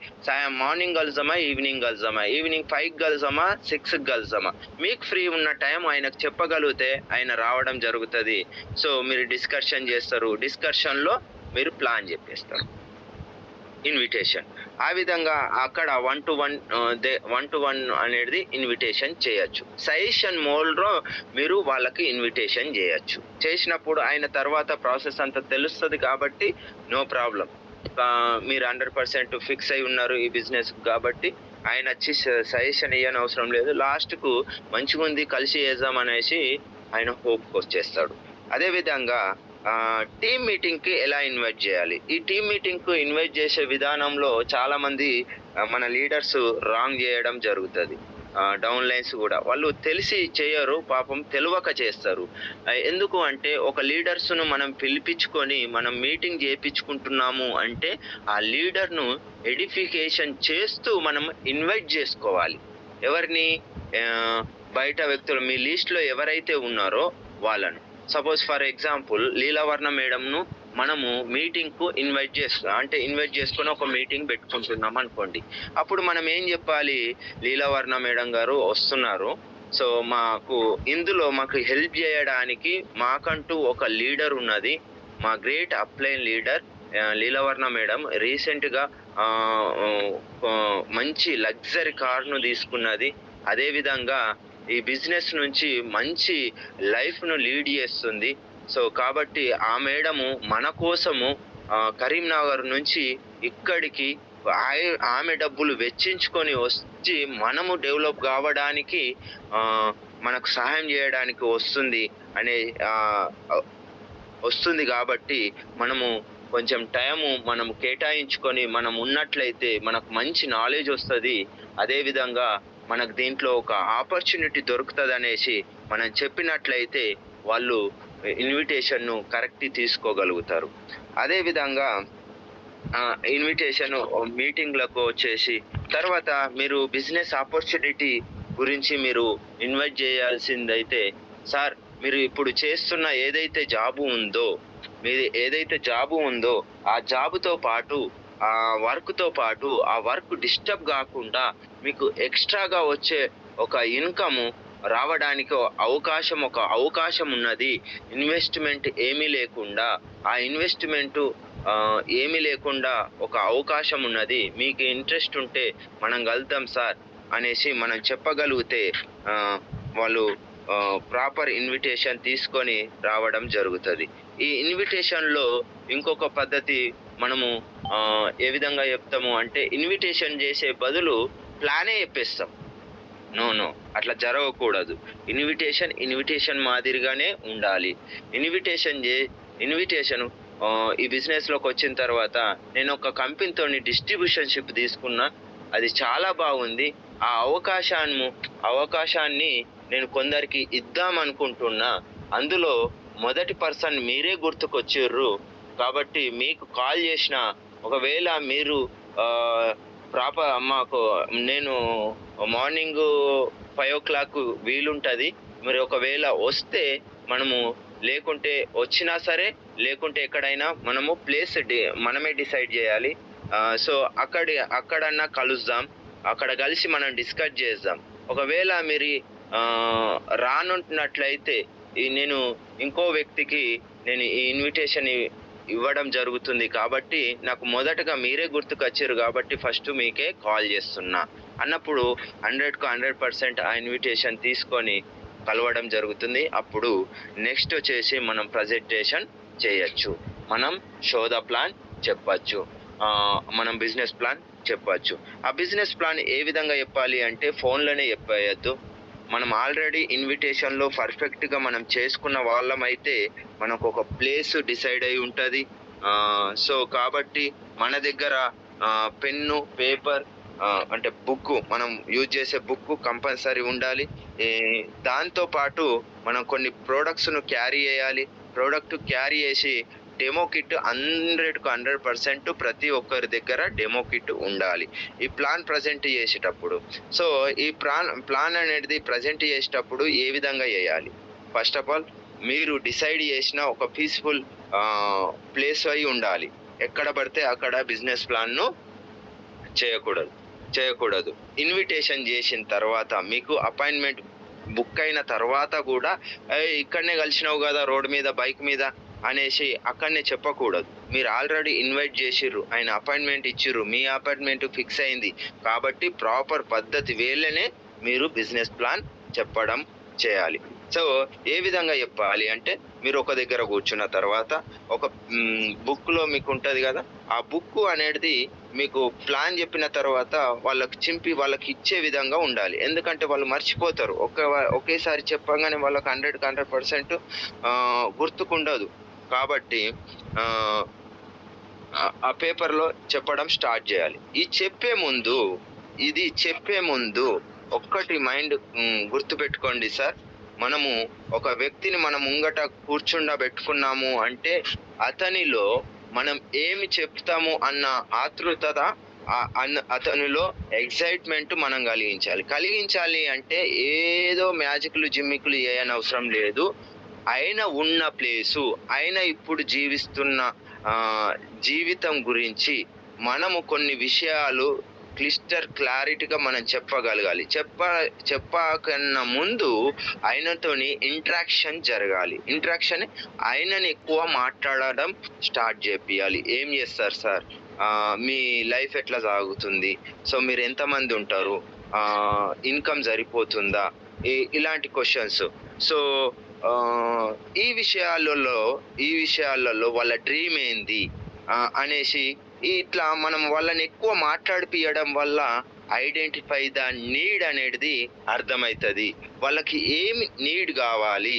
మార్నింగ్ కలుద్దామా, ఈవినింగ్ కలుద్దామా, ఈవినింగ్ 5కి కలుద్దామా, 6కి కలుద్దామా, మీకు ఫ్రీ ఉన్న టైం ఆయనకు చెప్పగలిగితే ఆయన రావడం జరుగుతుంది. సో మీరు డిస్కషన్ చేస్తారు, డిస్కషన్లో మీరు ప్లాన్ చెప్పేస్తారు, ఇన్విటేషన్. ఆ విధంగా అక్కడ 1-to-1 అనేది ఇన్విటేషన్ చేయొచ్చు. సజెషన్ మోడ్లో మీరు వాళ్ళకి ఇన్విటేషన్ చేయొచ్చు. చేసినప్పుడు ఆయన తర్వాత ప్రాసెస్ అంతా తెలుస్తుంది కాబట్టి నో ప్రాబ్లం. మీరు 100% ఫిక్స్ అయి ఉన్నారు ఈ బిజినెస్ కాబట్టి ఆయన వచ్చి సజెషన్ ఇవ్వని అవసరం లేదు. లాస్ట్కు మంచిగా ఉంది కలిసి చేద్దాం అనేసి ఆయన హోప్కి వచ్చేస్తాడు. అదేవిధంగా టీమ్ మీటింగ్కి ఎలా ఇన్వైట్ చేయాలి? ఈ టీమ్ మీటింగ్కు ఇన్వైట్ చేసే విధానంలో చాలామంది మన లీడర్స్ రాంగ్ చేయడం జరుగుతుంది. డౌన్ లైన్స్ కూడా వాళ్ళు తెలిసి చేయరు, పాపం తెలియక చేస్తారు. ఎందుకు అంటే ఒక లీడర్స్ను మనం పిలిపించుకొని మనం మీటింగ్ చేయించుకుంటున్నాము అంటే ఆ లీడర్ను ఎడిఫికేషన్ చేస్తూ మనం ఇన్వైట్ చేసుకోవాలి. ఎవరిని? బయట వ్యక్తులు మీ లిస్ట్లో ఎవరైతే ఉన్నారో వాళ్ళను. సపోజ్ ఫర్ ఎగ్జాంపుల్ లీలావర్ణ మేడంను మనము మీటింగ్కు ఇన్వైట్ చేసుకొని ఒక మీటింగ్ పెట్టుకుంటున్నాం అనుకోండి. అప్పుడు మనం ఏం చెప్పాలి? లీలావర్ణ మేడం గారు వస్తున్నారు, సో ఇందులో మాకు హెల్ప్ చేయడానికి మాకంటూ ఒక లీడర్ ఉన్నది, మా గ్రేట్ అప్లైన్ లీడర్ లీలావర్ణ మేడం రీసెంట్గా మంచి లగ్జరీ కార్ను తీసుకున్నది. అదేవిధంగా ఈ బిజినెస్ నుంచి మంచి లైఫ్ను లీడ్ చేస్తుంది. సో కాబట్టి ఆ మేడము మన కోసము కరీంనగర్ నుంచి ఇక్కడికి ఆమె డబ్బులు వెచ్చించుకొని వచ్చి మనము డెవలప్ కావడానికి మనకు సహాయం చేయడానికి వస్తుంది కాబట్టి మనము కొంచెం టైము మనం కేటాయించుకొని మనం ఉన్నట్లయితే మనకు మంచి నాలెడ్జ్ వస్తుంది. అదేవిధంగా మనకు దీంట్లో ఒక ఆపర్చునిటీ దొరుకుతుంది అనేసి మనం చెప్పినట్లయితే వాళ్ళు ఇన్విటేషన్ను కరెక్ట్ తీసుకోగలుగుతారు. అదేవిధంగా ఇన్విటేషన్ మీటింగ్లకు వచ్చేసి తర్వాత మీరు బిజినెస్ ఆపర్చునిటీ గురించి మీరు ఇన్వైట్ చేయాల్సిందైతే, సార్ మీరు ఇప్పుడు చేస్తున్న ఏదైతే జాబు ఉందో ఆ జాబుతో పాటు ఆ వర్క్తో పాటు ఆ వర్క్ డిస్టర్బ్ కాకుండా మీకు ఎక్స్ట్రాగా వచ్చే ఒక ఇన్కమ్ రావడానికి ఒక అవకాశం ఉన్నది. ఇన్వెస్ట్మెంట్ ఏమీ లేకుండా ఒక అవకాశం ఉన్నది, మీకు ఇంట్రెస్ట్ ఉంటే మనం కలుద్దాం సార్ అనేసి మనం చెప్పగలిగితే వాళ్ళు ప్రాపర్ ఇన్విటేషన్ తీసుకొని రావడం జరుగుతుంది. ఈ ఇన్విటేషన్లో ఇంకొక పద్ధతి మనము ఏ విధంగా చెప్తాము అంటే, ఇన్విటేషన్ చేసే బదులు ప్లానే చెప్పేస్తాం. నో, అట్లా జరగకూడదు. ఇన్విటేషన్ మాదిరిగానే ఉండాలి. ఇన్విటేషన్ ఈ బిజినెస్లోకి వచ్చిన తర్వాత నేను ఒక కంపెనీతో డిస్ట్రిబ్యూషన్షిప్ తీసుకున్నా, అది చాలా బాగుంది. ఆ అవకాశాన్ని నేను కొందరికి ఇద్దామనుకుంటున్నా. అందులో మొదటి పర్సన్ మీరే గుర్తుకొచ్చిర్రు కాబట్టి మీకు కాల్ చేసిన, ఒకవేళ మీరు నేను మార్నింగ్ 5 o'clock వీలుంటుంది, మీరు ఒకవేళ వస్తే మనము, లేకుంటే వచ్చినా సరే లేకుంటే ఎక్కడైనా మనము ప్లేస్ మనమే డిసైడ్ చేయాలి. సో అక్కడన్నా కలుద్దాం, అక్కడ కలిసి మనం డిస్కస్ చేద్దాం. ఒకవేళ మీరు రానున్నట్లయితే నేను ఇంకో వ్యక్తికి నేను ఈ ఇన్విటేషన్ ఇవ్వడం జరుగుతుంది కాబట్టి నాకు మొదటగా మీరే గుర్తుకొచ్చారు కాబట్టి ఫస్ట్ మీకే కాల్ చేస్తున్నా అన్నప్పుడు 100% ఆ ఇన్విటేషన్ తీసుకొని కలవడం జరుగుతుంది. అప్పుడు నెక్స్ట్ వచ్చేసి మనం ప్రజెంటేషన్ చేయొచ్చు, మనం షో ద ప్లాన్ చెప్పచ్చు, మనం బిజినెస్ ప్లాన్ చెప్పచ్చు. ఆ బిజినెస్ ప్లాన్ ఏ విధంగా చెప్పాలి అంటే ఫోన్లోనే చెప్పేయద్దు. మనం ఆల్రెడీ ఇన్విటేషన్లో పర్ఫెక్ట్గా మనం చేసుకున్న వాళ్ళమైతే మనకు ఒక ప్లేస్ డిసైడ్ అయి ఉంటుంది. సో కాబట్టి మన దగ్గర పెన్ను, పేపర్ అంటే బుక్, మనం యూజ్ చేసే బుక్ కంపల్సరీ ఉండాలి. దాంతోపాటు మనం కొన్ని ప్రోడక్ట్స్ను క్యారీ చేయాలి. ప్రోడక్ట్ క్యారీ చేసి డెమో కిట్ 100% ప్రతి ఒక్కరి దగ్గర డెమో కిట్ ఉండాలి ఈ ప్లాన్ ప్రజెంట్ చేసేటప్పుడు. సో ఈ ప్లాన్ అనేది ప్రజెంట్ చేసేటప్పుడు ఏ విధంగా చేయాలి? ఫస్ట్ ఆఫ్ ఆల్ మీరు డిసైడ్ చేసిన ఒక పీస్ఫుల్ ప్లేస్ అయి ఉండాలి. ఎక్కడ పడితే అక్కడ బిజినెస్ ప్లాన్ను చేయకూడదు. ఇన్విటేషన్ చేసిన తర్వాత మీకు అపాయింట్మెంట్ బుక్ అయిన తర్వాత కూడా ఇక్కడనే కలిసినావు కదా రోడ్ మీద బైక్ మీద అనేసి అక్కడనే చెప్పకూడదు. మీరు ఆల్రెడీ ఇన్వైట్ చేసిర్రు, ఆయన అపాయింట్మెంట్ ఇచ్చిర్రు, మీ అపాయింట్మెంట్ ఫిక్స్ అయింది కాబట్టి ప్రాపర్ పద్ధతి వేళనే మీరు బిజినెస్ ప్లాన్ చెప్పడం చేయాలి. సో ఏ విధంగా చెప్పాలి అంటే, మీరు ఒక దగ్గర కూర్చున్న తర్వాత ఒక బుక్లో మీకు ఉంటుంది కదా, ఆ బుక్ అనేది మీకు ప్లాన్ చెప్పిన తర్వాత వాళ్ళకి చింపి వాళ్ళకి ఇచ్చే విధంగా ఉండాలి. ఎందుకంటే వాళ్ళు మర్చిపోతారు. ఒకేసారి చెప్పగానే వాళ్ళకి 100% గుర్తుకుండదు. కాబట్టి ఆ పేపర్లో చెప్పడం స్టార్ట్ చేయాలి. ఇది చెప్పే ముందు ఒక్కటి మైండ్ గుర్తుపెట్టుకోండి సార్. మనము ఒక వ్యక్తిని మనం ముంగట కూర్చుండబెట్టుకున్నాము అంటే అతనిలో మనం ఏమి చెప్తాము అన్న ఆతృతత, అతనిలో ఎక్సైట్మెంట్ మనం కలిగించాలి అంటే ఏదో మ్యాజిక్లు జిమ్మికులు చేయనవసరం లేదు. ఆయన ఉన్న ప్లేసు, ఆయన ఇప్పుడు జీవిస్తున్న జీవితం గురించి మనము కొన్ని విషయాలు క్లారిటీగా మనం చెప్పగలగాలి. చెప్పకన్నా ముందు ఆయనతోని ఇంటరాక్షన్ జరగాలి. ఆయనని ఎక్కువ మాట్లాడడం స్టార్ట్ చేపియాలి. ఏం చేస్తారు సార్, మీ లైఫ్ ఎట్లా సాగుతుంది, సో మీరు ఎంతమంది ఉంటారు, ఇన్కమ్ సరిపోతుందా, ఇలాంటి క్వశ్చన్స్. సో ఈ విషయాలలో వాళ్ళ డ్రీమ్ ఏంది అనేసి ఇట్లా మనం వాళ్ళని ఎక్కువ మాట్లాడిపియడం వల్ల ఐడెంటిఫై ద నీడ్ అనేది అర్థమవుతుంది. వాళ్ళకి ఏమి నీడ్ కావాలి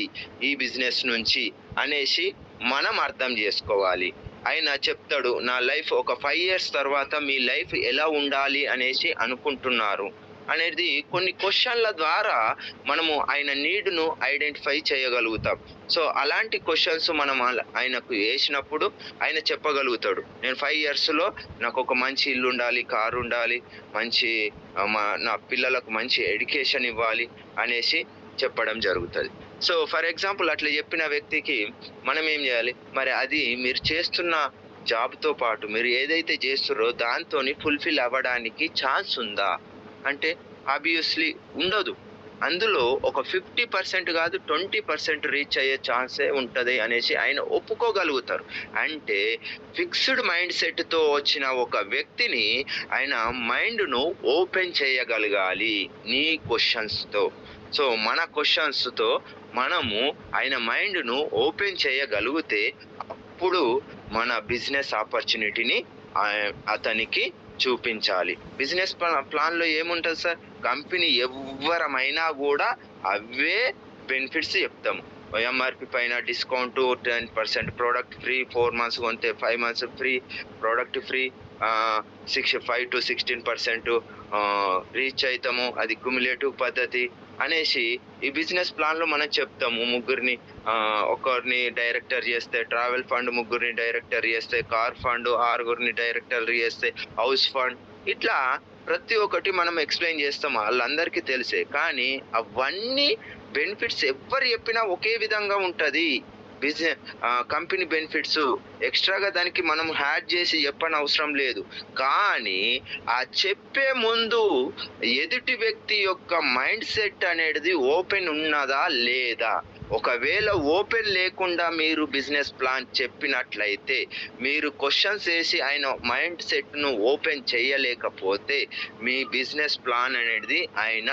ఈ బిజినెస్ నుంచి అనేసి మనం అర్థం చేసుకోవాలి. ఆయన చెప్తాడు, నా లైఫ్ ఒక 5 years తర్వాత మీ లైఫ్ ఎలా ఉండాలి అనేసి అనుకుంటున్నారు అనేది కొన్ని క్వశ్చన్ల ద్వారా మనము ఆయన నీడ్ను ఐడెంటిఫై చేయగలుగుతాం. సో అలాంటి క్వశ్చన్స్ మనం ఆయనకు వేసినప్పుడు ఆయన చెప్పగలుగుతాడు, నేను 5 yearsలో నాకు ఒక మంచి ఇల్లు ఉండాలి, కారు ఉండాలి, మంచి నా పిల్లలకు మంచి ఎడ్యుకేషన్ ఇవ్వాలి అనేసి చెప్పడం జరుగుతుంది. సో ఫర్ ఎగ్జాంపుల్ అట్లా చెప్పిన వ్యక్తికి మనం ఏం చేయాలి, మరి అది మీరు చేస్తున్న జాబ్తో పాటు మీరు ఏదైతే చేస్తున్నారో దాంతో ఫుల్ఫిల్ అవ్వడానికి ఛాన్స్ ఉందా అంటే ఆబ్వియస్లీ ఉండదు. అందులో ఒక 50% కాదు 20% రీచ్ అయ్యే ఛాన్సే ఉంటుంది అనేసి ఆయన ఒప్పుకోగలుగుతారు. అంటే ఫిక్స్డ్ మైండ్ సెట్తో వచ్చిన ఒక వ్యక్తిని ఆయన మైండ్ను ఓపెన్ చేయగలగాలి నీ క్వశ్చన్స్తో. సో మన క్వశ్చన్స్తో మనము ఆయన మైండ్ను ఓపెన్ చేయగలిగితే అప్పుడు మన బిజినెస్ ఆపర్చునిటీని అతనికి చూపించాలి. బిజినెస్ ప్లాన్లో ఏముంటుంది సార్, కంపెనీ ఎవరమైనా కూడా అవే బెనిఫిట్స్ చెప్తాము. ఎంఆర్పి పైన డిస్కౌంట్ 10%, ప్రోడక్ట్ ఫ్రీ, 4 months కొంటే 5 months free, product free, 5 to 16% reach అవుతాము, అది క్యుములేటివ్ పద్ధతి అనేసి ఈ బిజినెస్ ప్లాన్లో మనం చెప్తాము. ఒకరిని డైరెక్టర్ చేస్తే ట్రావెల్ ఫండ్, 3 డైరెక్టర్ చేస్తే కార్ ఫండ్, 6 డైరెక్టర్ చేస్తే హౌస్ ఫండ్, ఇట్లా ప్రతి ఒక్కటి మనం ఎక్స్ప్లెయిన్ చేస్తాం, వాళ్ళందరికీ తెలిసే. కానీ అవన్నీ బెనిఫిట్స్ ఎవరు చెప్పినా ఒకే విధంగా ఉంటుంది. కంపెనీ బెనిఫిట్స్ ఎక్స్ట్రాగా దానికి మనం యాడ్ చేసి చెప్పనవసరం లేదు. కానీ ఆ చెప్పే ముందు ఎదుటి వ్యక్తి యొక్క మైండ్ సెట్ అనేది ఓపెన్ ఉన్నదా లేదా, ఒకవేళ ఓపెన్ లేకుండా మీరు బిజినెస్ ప్లాన్ చెప్పినట్లయితే, మీరు క్వశ్చన్స్ వేసి ఆయన మైండ్ సెట్ను ఓపెన్ చేయలేకపోతే మీ బిజినెస్ ప్లాన్ అనేది ఆయన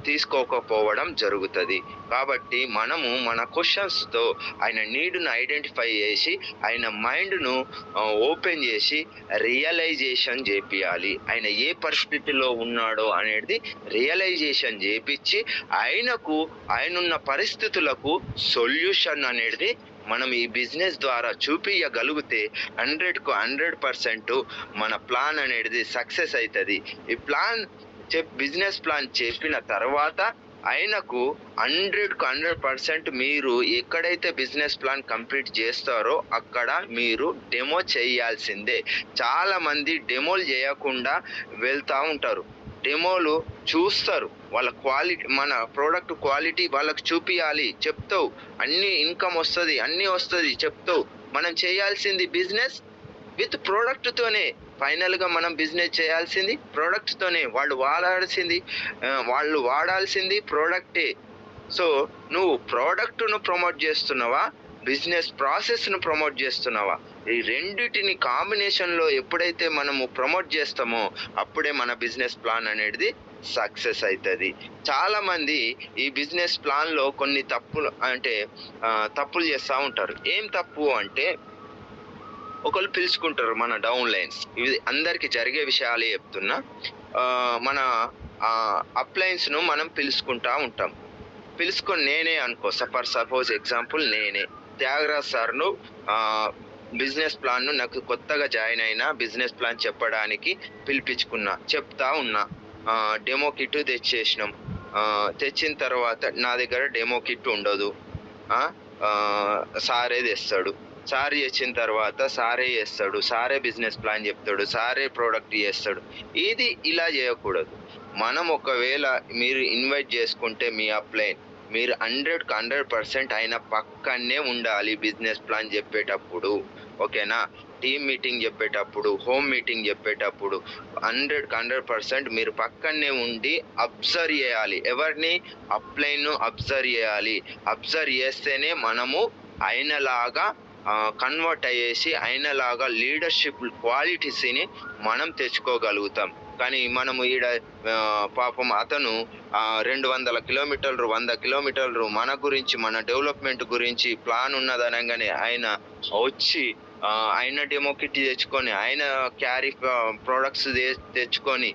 తీసుకోకపోవడం జరుగుతుంది. కాబట్టి మనము మన క్వశ్చన్స్తో ఆయన నీడ్ను ఐడెంటిఫై చేసి ఆయన మైండ్ను ఓపెన్ చేసి రియలైజేషన్ చేపియాలి. ఆయన ఏ పరిస్థితిలో ఉన్నాడో అనేది రియలైజేషన్ చేపించి ఆయనున్న పరిస్థితులకు సొల్యూషన్ అనేది మనం ఈ బిజినెస్ ద్వారా చూపించగలిగితే 100% మన ప్లాన్ అనేది సక్సెస్ అవుతుంది. ఈ బిజినెస్ ప్లాన్ చెప్పిన తర్వాత ఆయనకు 100% మీరు ఎక్కడైతే బిజినెస్ ప్లాన్ కంప్లీట్ చేస్తారో అక్కడ మీరు డెమో చేయాల్సిందే. చాలా మంది డెమోలు చేయకుండా వెళ్తూ ఉంటారు. డెమోలు చూస్తారు, వాళ్ళ క్వాలిటీ, మన ప్రోడక్ట్ క్వాలిటీ వాళ్ళకు చూపించాలి, చెప్తావు, అన్ని ఇన్కమ్ వస్తుంది, అన్నీ వస్తుంది చెప్తావు. మనం చేయాల్సింది బిజినెస్ విత్ ప్రోడక్ట్తోనే. ఫైనల్గా మనం బిజినెస్ చేయాల్సింది ప్రోడక్ట్తోనే. వాళ్ళు వాడాల్సింది ప్రోడక్టే. సో నువ్వు ప్రోడక్ట్ను ప్రమోట్ చేస్తున్నావా, బిజినెస్ ప్రాసెస్ను ప్రమోట్ చేస్తున్నావా? ఈ రెండిటిని కాంబినేషన్లో ఎప్పుడైతే మనము ప్రమోట్ చేస్తామో అప్పుడే మన బిజినెస్ ప్లాన్ అనేది సక్సెస్ అవుతుంది. చాలామంది ఈ బిజినెస్ ప్లాన్లో కొన్ని తప్పులు చేస్తూ ఉంటారు. ఏం తప్పు అంటే, ఒకళ్ళు పిలుచుకుంటారు మన డౌన్ లైన్స్. ఇవి అందరికి జరిగే విషయాలే చెప్తున్నా. మన అప్లైన్స్ను మనం పిలుచుకుంటా ఉంటాం. పిలుచుకొని నేనే అనుకో, సపోజ్ ఎగ్జాంపుల్ నేనే త్యాగరాజ్ సార్ను బిజినెస్ ప్లాన్ను నాకు కొత్తగా జాయిన్ అయినా బిజినెస్ ప్లాన్ చెప్పడానికి చెప్తా ఉన్నా. డెమో కిట్ తెచ్చేసినాం. తెచ్చిన తర్వాత నా దగ్గర డెమో కిట్ ఉండదు, సారే తెస్తాడు. సార్ చేసిన తర్వాత సారే చేస్తాడు, సారే బిజినెస్ ప్లాన్ చెప్తాడు, సారే ప్రోడక్ట్ చేస్తాడు. ఇది ఇలా చేయకూడదు. మనం ఒకవేళ మీరు ఇన్వైట్ చేసుకుంటే మీ అప్లైన్, మీరు 100% ఆయన పక్కనే ఉండాలి బిజినెస్ ప్లాన్ చెప్పేటప్పుడు. ఓకేనా? టీమ్ మీటింగ్ చెప్పేటప్పుడు, హోమ్ మీటింగ్ చెప్పేటప్పుడు 100% మీరు పక్కనే ఉండి అబ్జర్వ్ చేయాలి. ఎవరిని? అప్లైన్ను అబ్జర్వ్ చేయాలి. అబ్జర్వ్ చేస్తేనే మనము ఆయనలాగా కన్వర్ట్ అయ్యేసి ఆయనలాగా లీడర్షిప్ క్వాలిటీస్ని మనం తెచ్చుకోగలుగుతాం. కానీ మనము ఈడ పాపం అతను 200 కిలోమీటర్లు 100 కిలోమీటర్లు మన గురించి, మన డెవలప్మెంట్ గురించి ప్లాన్ ఉన్నదనగానే ఆయన వచ్చి ఆయన డెమో కిట్ తెచ్చుకొని, ఆయన క్యారీ ప్రోడక్ట్స్ తెచ్చుకొని,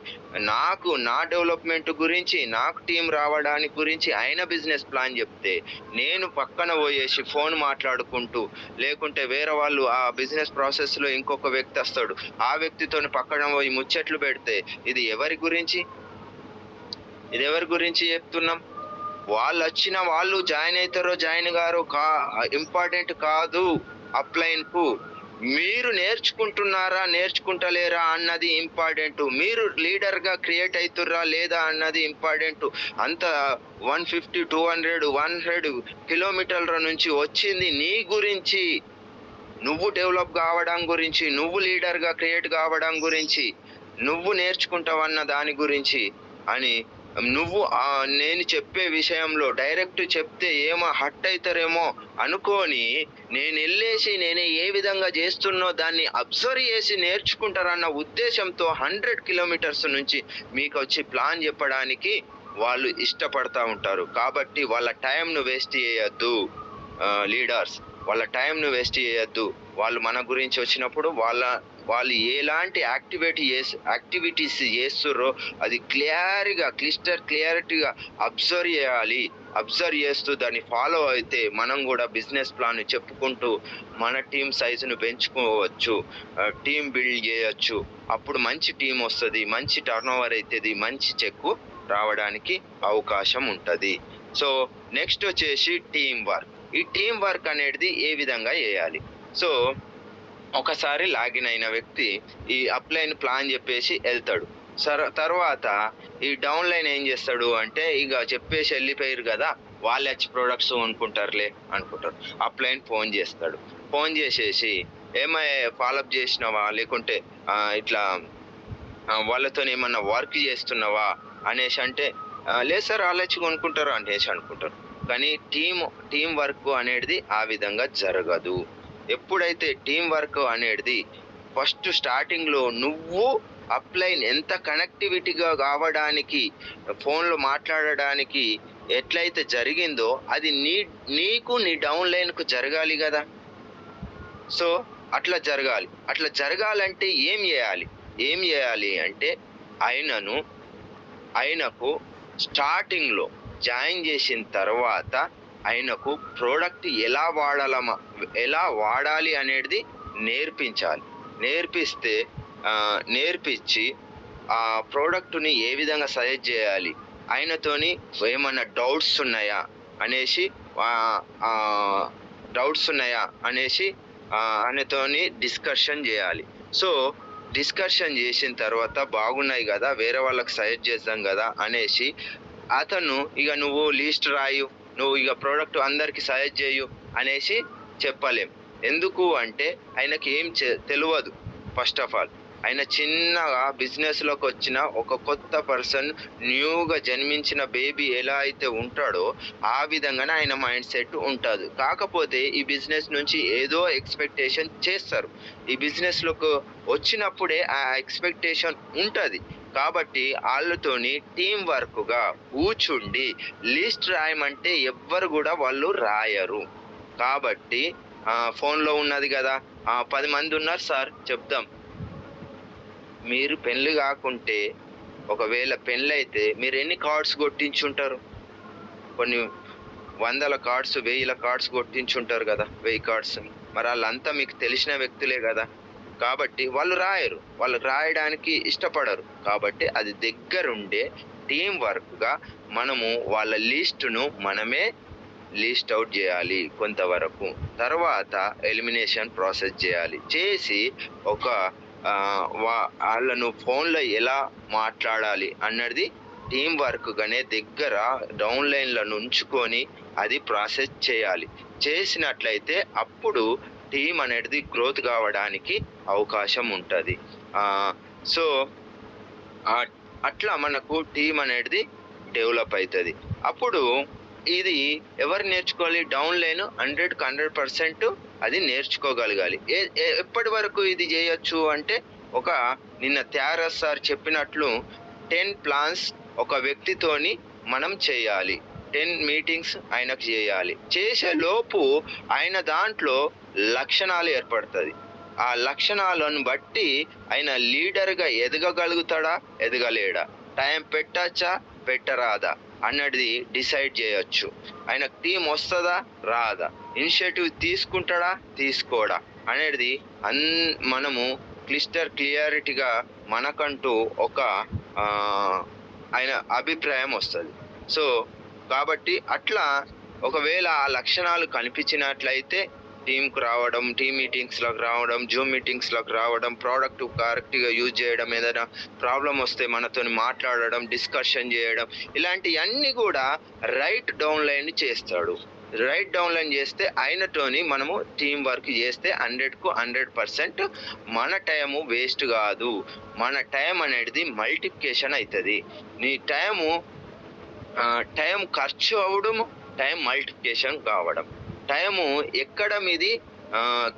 నా డెవలప్మెంట్ గురించి, నాకు టీం రావడానికి గురించి ఆయన బిజినెస్ ప్లాన్ చెప్తే, నేను పక్కన పోయేసి ఫోన్ మాట్లాడుకుంటూ, లేకుంటే వేరే వాళ్ళు ఆ బిజినెస్ ప్రాసెస్లో ఇంకొక వ్యక్తి వస్తాడు, ఆ వ్యక్తితో పక్కన పోయి ముచ్చట్లు పెడితే ఇది ఎవరి గురించి చెప్తున్నాం? వాళ్ళు జాయిన్ అవుతారో జాయిన్ గారో ఇంపార్టెంట్ కాదు. అప్లైన్కు మీరు నేర్చుకుంటలేరా అన్నది ఇంపార్టెంట్. మీరు లీడర్గా క్రియేట్ అవుతుర్రా లేదా అన్నది ఇంపార్టెంట్. అంత 150, 200, 100 కిలోమీటర్ల నుంచి వచ్చింది నీ గురించి, నువ్వు డెవలప్ కావడం గురించి, నువ్వు లీడర్గా క్రియేట్ కావడం గురించి, నువ్వు నేర్చుకుంటావన్న దాని గురించి అని. నువ్వు నేను చెప్పే విషయంలో డైరెక్ట్ చెప్తే ఏమో హట్ అవుతారేమో అనుకొని నేనే ఏ విధంగా చేస్తున్నో దాన్ని అబ్జర్వ్ చేసి నేర్చుకుంటారన్న ఉద్దేశంతో 100 కిలోమీటర్స్ నుంచి మీకు వచ్చి ప్లాన్ చెప్పడానికి వాళ్ళు ఇష్టపడతా ఉంటారు. కాబట్టి వాళ్ళ టైంను వేస్ట్ చేయొద్దు. లీడర్స్ వాళ్ళ టైంను వేస్ట్ చేయొద్దు. వాళ్ళు మన గురించి వచ్చినప్పుడు వాళ్ళు ఎలాంటి యాక్టివిటీస్ చేస్తుర్రో అది క్లియరిటీగా అబ్జర్వ్ చేయాలి. అబ్జర్వ్ చేస్తూ దాన్ని ఫాలో అయితే మనం కూడా బిజినెస్ ప్లాన్ చెప్పుకుంటూ మన టీం సైజును పెంచుకోవచ్చు, టీం బిల్డ్ చేయొచ్చు. అప్పుడు మంచి టీం వస్తుంది, మంచి టర్నోవర్ అవుతుంది, మంచి చెక్కు రావడానికి అవకాశం ఉంటుంది. సో నెక్స్ట్ వచ్చేసి టీం వర్క్. ఈ టీం వర్క్ అనేది ఏ విధంగా చేయాలి? సో ఒకసారి లాగిన్ అయిన వ్యక్తి ఈ అప్లైన్ ప్లాన్ చెప్పేసి వెళ్తాడు. తర్వాత ఈ డౌన్ లైన్ ఏం చేస్తాడు అంటే, ఇక చెప్పేసి వెళ్ళిపోయారు కదా, వాళ్ళు వచ్చి ప్రొడక్ట్స్ అనుకుంటారు. అప్లైన్ ఫోన్ చేస్తాడు. ఫోన్ చేసేసి ఫాలోఅప్ చేసినావా, లేకుంటే ఇట్లా వాళ్ళతో ఏమన్నా వర్క్ చేస్తున్నావా అనేసి అంటే, లేదు సార్ వాళ్ళు వచ్చి కొనుక్కుంటారు అనేసి అనుకుంటారు. కానీ టీం వర్క్ అనేది ఆ విధంగా జరగదు. ఎప్పుడైతే టీం వర్క్ అనేది ఫస్ట్ స్టార్టింగ్లో నువ్వు అప్లైన్ ఎంత కనెక్టివిటీగా కావడానికి, ఫోన్లో మాట్లాడడానికి ఎట్లయితే జరిగిందో అది నీకు నీ డౌన్ లైన్కు జరగాలి కదా. సో అట్లా జరగాలంటే ఏం చేయాలి అంటే, ఆయనకు స్టార్టింగ్లో జాయిన్ చేసిన తర్వాత ఆయనకు ప్రోడక్ట్ ఎలా వాడాలి అనేది నేర్పించాలి. నేర్పించి ఆ ప్రోడక్ట్ని ఏ విధంగా సజెస్ట్ చేయాలి, ఆయనతోని ఏమన్నా డౌట్స్ ఉన్నాయా అనేసి ఆయనతోని డిస్కషన్ చేయాలి. సో డిస్కషన్ చేసిన తర్వాత బాగున్నాయి కదా, వేరే వాళ్ళకి సజెస్ట్ చేద్దాం కదా అనేసి అతను ఇక నువ్వు లిస్ట్ రాయు, నువ్వు ఇక ప్రోడక్ట్ అందరికి సజెస్ట్ చేయు అనేసి చెప్పలేం. ఎందుకు అంటే ఆయనకి ఏం తెలియదు. ఫస్ట్ ఆఫ్ ఆల్ ఆయన చిన్నగా బిజినెస్లోకి వచ్చిన ఒక కొత్త పర్సన్, న్యూగా జన్మించిన బేబీ ఎలా అయితే ఉంటాడో ఆ విధంగానే ఆయన మైండ్ సెట్ ఉంటుంది. కాకపోతే ఈ బిజినెస్ నుంచి ఏదో ఎక్స్పెక్టేషన్ చేస్తారు. ఈ బిజినెస్లోకి వచ్చినప్పుడే ఆ ఎక్స్పెక్టేషన్ ఉంటుంది. కాబట్టి వాళ్ళతోని టీం వర్క్గా కూర్చుండి లిస్ట్ రాయమంటే ఎవ్వరు కూడా వాళ్ళు రాయరు. కాబట్టి ఫోన్లో ఉన్నది కదా, 10 మంది ఉన్నారు సార్ చెప్దాం. మీరు పెళ్ళి కాకుంటే, ఒకవేళ పెళ్ళైతే మీరు ఎన్ని కార్డ్స్ కొట్టించుంటారు? కొన్ని వందల కార్డ్స్, 1000 కార్డ్స్ కొట్టించుంటారు కదా, 1000 కార్డ్స్. మరి వాళ్ళంతా మీకు తెలిసిన వ్యక్తులే కదా. కాబట్టి వాళ్ళు రాయరు, వాళ్ళు రాయడానికి ఇష్టపడరు. కాబట్టి అది దగ్గరుండే టీం వర్క్గా మనము వాళ్ళ లిస్టును మనమే లిస్ట్ అవుట్ చేయాలి కొంతవరకు. తర్వాత ఎలిమినేషన్ ప్రాసెస్ చేయాలి. చేసి ఒక వాళ్ళను ఫోన్లో ఎలా మాట్లాడాలి అన్నది టీం వర్క్గానే దగ్గర డౌన్లైన్లో ఉంచుకొని అది ప్రాసెస్ చేయాలి. చేసినట్లయితే అప్పుడు టీం అనేది గ్రోత్ కావడానికి అవకాశం ఉంటుంది. సో అట్లా మనకు టీం అనేది డెవలప్ అవుతుంది. అప్పుడు ఇది ఎవరు నేర్చుకోవాలి? డౌన్లైన్ 100% అది నేర్చుకోగలగాలి. ఎప్పటి వరకు ఇది చేయొచ్చు అంటే, ఒక నిన్న త్యారస్ సార్ చెప్పినట్లు 10 ప్లాన్స్ ఒక వ్యక్తితోని మనం చేయాలి. 10 మీటింగ్స్ ఆయనకు చేయాలి. చేసే లోపు ఆయన దాంట్లో లక్షణాలు ఏర్పడుతుంది. ఆ లక్షణాలను బట్టి ఆయన లీడర్గా ఎదగగలుగుతాడా, ఎదగలేడా, టైం పెట్టచ్చా, పెట్టరాదా అన్నది డిసైడ్ చేయొచ్చు. ఆయనకు టీం వస్తుందా, రాదా, ఇనిషియేటివ్ తీసుకుంటాడా, తీసుకోడా అనేది మనము క్లియరిటీగా మనకంటూ ఒక ఆయన అభిప్రాయం వస్తుంది. సో కాబట్టి అట్లా ఒకవేళ ఆ లక్షణాలు కనిపించినట్లయితే టీంకు రావడం, టీం మీటింగ్స్లోకి రావడం, జూమ్ మీటింగ్స్లోకి రావడం, ప్రోడక్ట్ కరెక్ట్గా యూజ్ చేయడం, ఏదైనా ప్రాబ్లం వస్తే మనతో మాట్లాడడం, డిస్కషన్ చేయడం, ఇలాంటివన్నీ కూడా రైట్ డౌన్లైన్ చేస్తాడు. రైట్ డౌన్లైన్ చేస్తే ఆయనతోని మనము టీం వర్క్ చేస్తే 100% మన టైము వేస్ట్ కాదు. మన టైం అనేది మల్టిప్లికేషన్ అవుతుంది. నీ టైం ఖర్చు అవ్వడం, టైం మల్టిప్లికేషన్ కావడం. టైము ఎక్కడ మీది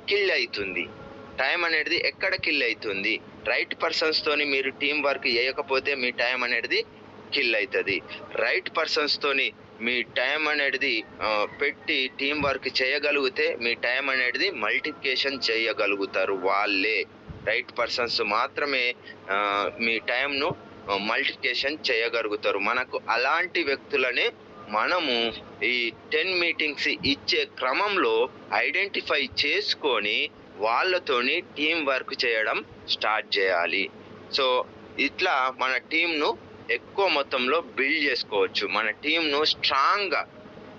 కిల్ అవుతుంది, టైం అనేది ఎక్కడ కిల్ అవుతుంది? రైట్ పర్సన్స్తోని మీరు టీం వర్క్ చేయకపోతే మీ టైం అనేది కిల్ అవుతుంది. రైట్ పర్సన్స్తోని మీ టైం అనేది పెట్టి టీం వర్క్ చేయగలిగితే మీ టైం అనేది మల్టిప్లికేషన్ చేయగలుగుతారు వాళ్ళే. రైట్ పర్సన్స్ మాత్రమే మీ టైంను మల్టిప్లికేషన్ చేయగలుగుతారు. మనకు అలాంటి వ్యక్తులనే మనము ఈ 10 మీటింగ్స్ ఇచ్చే క్రమంలో ఐడెంటిఫై చేసుకొని వాళ్ళతోని టీం వర్క్ చేయడం స్టార్ట్ చేయాలి. సో ఇట్లా మన టీంను ఎక్కువ మొత్తంలో బిల్డ్ చేసుకోవచ్చు, మన టీంను స్ట్రాంగ్గా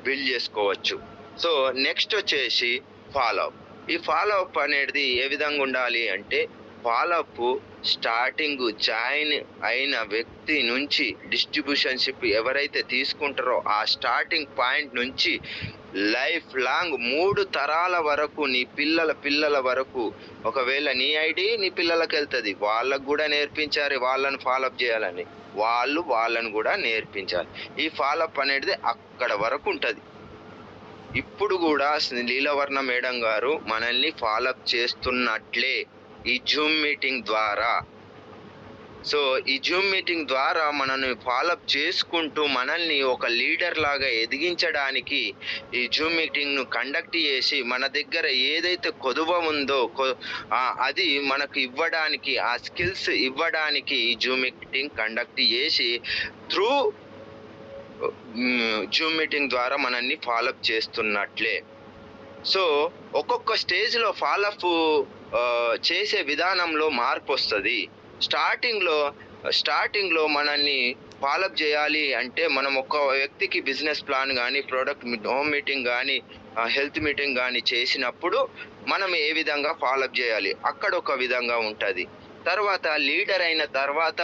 బిల్డ్ చేసుకోవచ్చు. సో నెక్స్ట్ వచ్చేసి ఫాలోఅప్. ఈ ఫాలోఅప్ అనేది ఏ విధంగా ఉండాలి అంటే, ఫాలోఅప్ స్టార్టింగ్ జాయిన్ అయిన వ్యక్తి నుంచి డిస్ట్రిబ్యూషన్షిప్ ఎవరైతే తీసుకుంటారో ఆ స్టార్టింగ్ పాయింట్ నుంచి లైఫ్ లాంగ్ 3 తరాల వరకు నీ పిల్లల వరకు, ఒకవేళ నీ ఐడి నీ పిల్లలకి వెళ్తుంది, వాళ్ళకు కూడా నేర్పించాలి వాళ్ళని ఫాలోఅప్ చేయాలని, వాళ్ళను కూడా నేర్పించాలి. ఈ ఫాలోఅప్ అనేది అక్కడ వరకు ఉంటుంది. ఇప్పుడు కూడా లీలావర్ణ మేడం గారు మనల్ని ఫాలోఅప్ చేస్తున్నట్లే ఈ జూమ్ మీటింగ్ ద్వారా. సో ఈ జూమ్ మీటింగ్ ద్వారా మనల్ని ఫాలోఅప్ చేసుకుంటూ మనల్ని ఒక లీడర్ లాగా ఎదిగించడానికి ఈ జూమ్ మీటింగ్ను కండక్ట్ చేసి మన దగ్గర ఏదైతే కొదువ ఉందో అది మనకు ఇవ్వడానికి, ఆ స్కిల్స్ ఇవ్వడానికి ఈ జూమ్ మీటింగ్ కండక్ట్ చేసి త్రూ జూమ్ మీటింగ్ ద్వారా మనల్ని ఫాలోఅప్ చేస్తున్నట్లే. సో ఒక్కొక్క స్టేజ్లో ఫాలోఅప్ చేసే విధానంలో మార్పు వస్తుంది. స్టార్టింగ్లో మనల్ని ఫాలోఅప్ చేయాలి అంటే, మనం ఒక వ్యక్తికి బిజినెస్ ప్లాన్ కానీ, ప్రోడక్ట్ హోమ్ మీటింగ్ కానీ, హెల్త్ మీటింగ్ కానీ చేసినప్పుడు మనం ఏ విధంగా ఫాలోఅప్ చేయాలి అక్కడ ఒక విధంగా ఉంటుంది. తర్వాత లీడర్ అయిన తర్వాత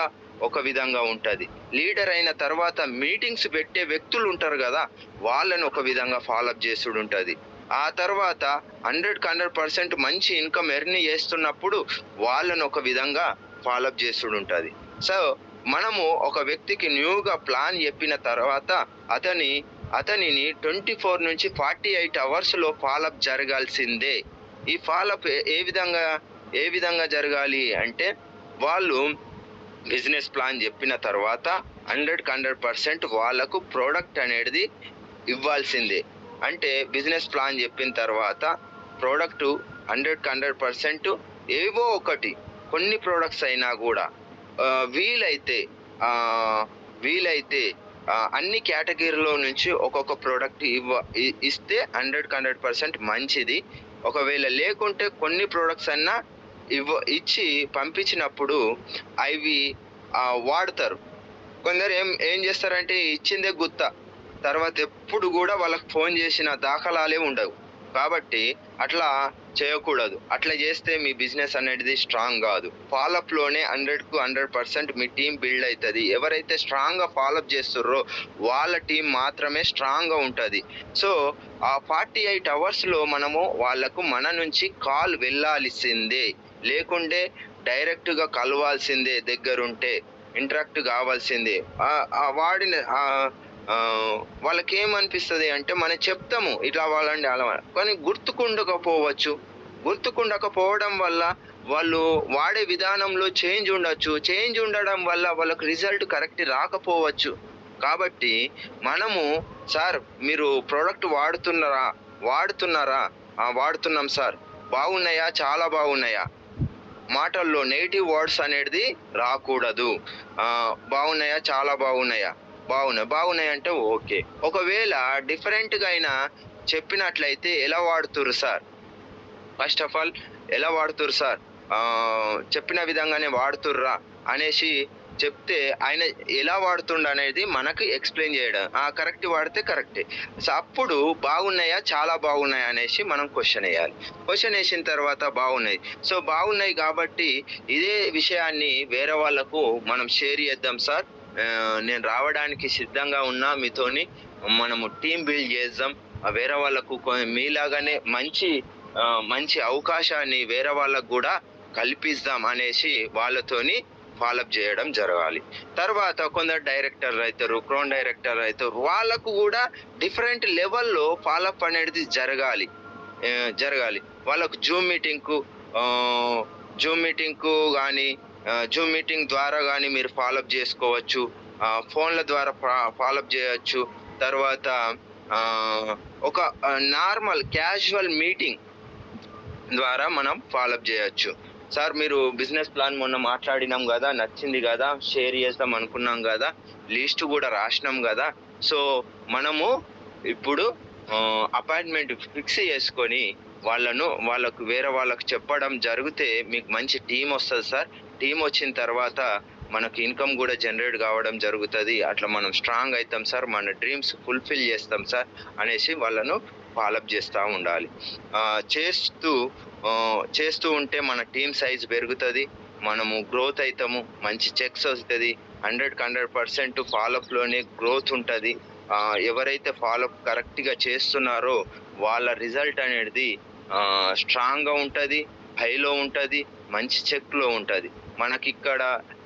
ఒక విధంగా ఉంటుంది. లీడర్ అయిన తర్వాత మీటింగ్స్ పెట్టే వ్యక్తులు ఉంటారు కదా, వాళ్ళని ఒక విధంగా ఫాలోఅప్ చేసుడు ఉంటుంది. ఆ తర్వాత 100% మంచి ఇన్కమ్ ఎర్న్ చేస్తున్నప్పుడు వాళ్ళను ఒక విధంగా ఫాలోఅప్ చేసుడు ఉంటుంది. సో మనము ఒక వ్యక్తికి న్యూగా ప్లాన్ చెప్పిన తర్వాత అతనిని 24 నుంచి 48 అవర్స్లో ఫాలోఅప్ జరగాల్సిందే. ఈ ఫాలోఅప్ ఏ విధంగా జరగాలి అంటే, వాళ్ళు బిజినెస్ ప్లాన్ చెప్పిన తర్వాత 100% వాళ్ళకు ప్రోడక్ట్ అనేది ఇవ్వాల్సిందే. అంటే బిజినెస్ ప్లాన్ చెప్పిన తర్వాత ప్రోడక్ట్ 100% ఏవో ఒకటి కొన్ని ప్రోడక్ట్స్ అయినా కూడా వీలైతే అన్ని కేటగిరీలో నుంచి ఒక్కొక్క ప్రోడక్ట్ ఇస్తే 100% మంచిది. ఒకవేళ లేకుంటే కొన్ని ప్రోడక్ట్స్ అన్నా ఇచ్చి పంపించినప్పుడు అవి వాడతారు. కొందరు ఏం చేస్తారంటే ఇచ్చిందే గుత్త, తర్వాత ఎప్పుడు కూడా వాళ్ళకి ఫోన్ చేసిన దాఖలాలే ఉండవు. కాబట్టి అట్లా చేయకూడదు. అట్లా చేస్తే మీ బిజినెస్ అనేది స్ట్రాంగ్ కాదు. ఫాలోఅప్లోనే 100% మీ టీం బిల్డ్ అవుతుంది. ఎవరైతే స్ట్రాంగ్గా ఫాలోఅప్ చేస్తుర్రో వాళ్ళ టీం మాత్రమే స్ట్రాంగ్గా ఉంటుంది. సో ఆ 48 అవర్స్లో మనము వాళ్ళకు మన నుంచి కాల్ వెళ్ళాల్సిందే, లేకుంటే డైరెక్ట్గా కలవాల్సిందే, దగ్గరుంటే ఇంటరాక్ట్ కావాల్సిందే. వాడిన వాళ్ళకి ఏమనిపిస్తుంది అంటే మనం చెప్తాము ఇట్లా వాళ్ళండి అలా, కానీ గుర్తుకుండకపోవడం వల్ల వాళ్ళు వాడే విధానంలో చేంజ్ ఉండొచ్చు. చేంజ్ ఉండడం వల్ల వాళ్ళకు రిజల్ట్ కరెక్ట్ రాకపోవచ్చు. కాబట్టి మనము సార్ మీరు ప్రోడక్ట్ వాడుతున్నారా? వాడుతున్నాం సార్. బాగున్నాయా? చాలా బాగున్నాయా? మాటల్లో నెగిటివ్ వర్డ్స్ అనేది రాకూడదు. బాగున్నాయా? చాలా బాగున్నాయా? బాగున్నాయి అంటే ఓకే. ఒకవేళ డిఫరెంట్గా అయినా చెప్పినట్లయితే ఎలా వాడుతురు సార్? ఫస్ట్ ఆఫ్ ఆల్ ఎలా వాడుతురు సార్? చెప్పిన విధంగానే వాడుతుర్రా అనేసి చెప్తే ఆయన ఎలా వాడుతుండ అనేది మనకు ఎక్స్ప్లెయిన్ చేయడం. కరెక్ట్ వాడితే కరెక్టే. సో అప్పుడు బాగున్నాయా? చాలా బాగున్నాయా అనేసి మనం క్వశ్చన్ వేసిన తర్వాత బాగున్నాయి. సో బాగున్నాయి కాబట్టి ఇదే విషయాన్ని వేరే వాళ్ళకు మనం షేర్ చేద్దాం సార్. నేను రావడానికి సిద్ధంగా ఉన్నా, మీతోని మనము టీం బిల్డ్ చేద్దాం. వేరే వాళ్ళకు మీలాగానే మంచి అవకాశాన్ని వేరే వాళ్ళకు కూడా కల్పిద్దాం అనేసి వాళ్ళతోని ఫాలోఅప్ చేయడం జరగాలి. తర్వాత కొందరు డైరెక్టర్ అవుతారు, క్రౌన్ డైరెక్టర్ అవుతారు. వాళ్ళకు కూడా డిఫరెంట్ లెవెల్లో ఫాలోఅప్ అనేది జరగాలి. వాళ్ళకు జూమ్ మీటింగ్కు కానీ జూమ్ మీటింగ్ ద్వారా కానీ మీరు ఫాలోఅప్ చేసుకోవచ్చు. ఫోన్ల ద్వారా ఫాలోఅప్ చేయవచ్చు. తర్వాత ఒక నార్మల్ క్యాజువల్ మీటింగ్ ద్వారా మనం ఫాలోఅప్ చేయొచ్చు. సార్ మీరు బిజినెస్ ప్లాన్ మొన్న మాట్లాడినాం కదా, నచ్చింది కదా, షేర్ చేద్దాం అనుకున్నాం కదా, లిస్ట్ కూడా రాసినాం కదా. సో మనము ఇప్పుడు అపాయింట్మెంట్ ఫిక్స్ చేసుకొని వాళ్ళకు వేరే వాళ్ళకు చెప్పడం జరిగితే మీకు మంచి టీం వస్తుంది సార్. టీం వచ్చిన తర్వాత మనకు ఇన్కమ్ కూడా జనరేట్ కావడం జరుగుతుంది. అట్లా మనం స్ట్రాంగ్ అవుతాం సార్, మన డ్రీమ్స్ ఫుల్ఫిల్ చేస్తాం సార్ అనేసి వాళ్ళను ఫాలోఅప్ చేస్తూ ఉండాలి. చేస్తూ ఉంటే మన టీం సైజ్ పెరుగుతుంది, మనము గ్రోత్ అవుతాము, మంచి చెక్స్ వస్తుంది. 100% ఫాలోఅప్లోనే గ్రోత్ ఉంటుంది. ఎవరైతే ఫాలోఅప్ కరెక్ట్గా చేస్తున్నారో వాళ్ళ రిజల్ట్ అనేది స్ట్రాంగ్గా ఉంటుంది, హైలో ఉంటుంది, మంచి చెక్లో ఉంటుంది. మనకిక్కడ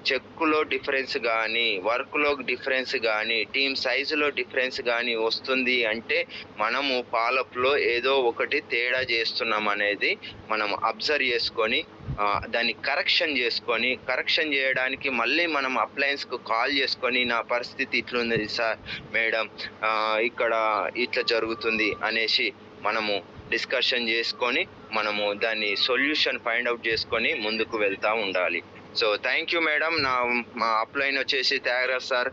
చెక్కులో డిఫరెన్స్ కానీ, వర్క్లో డిఫరెన్స్ కానీ, టీమ్ సైజులో డిఫరెన్స్ కానీ వస్తుంది అంటే మనము ఫాలోఅప్లో ఏదో ఒకటి తేడా చేస్తున్నాం అనేది మనం అబ్జర్వ్ చేసుకొని దాన్ని కరెక్షన్ చేయడానికి మళ్ళీ మనం అప్లయన్స్కు కాల్ చేసుకొని నా పరిస్థితి ఇట్లుంది సార్ మేడం, ఇక్కడ ఇట్లా జరుగుతుంది అనేసి మనము డిస్కషన్ చేసుకొని మనము దాన్ని సొల్యూషన్ ఫైండ్ అవుట్ చేసుకొని ముందుకు వెళ్తూ ఉండాలి. So thank you madam. మా అప్లైన్ వచ్చేసి Thyagaraj sir,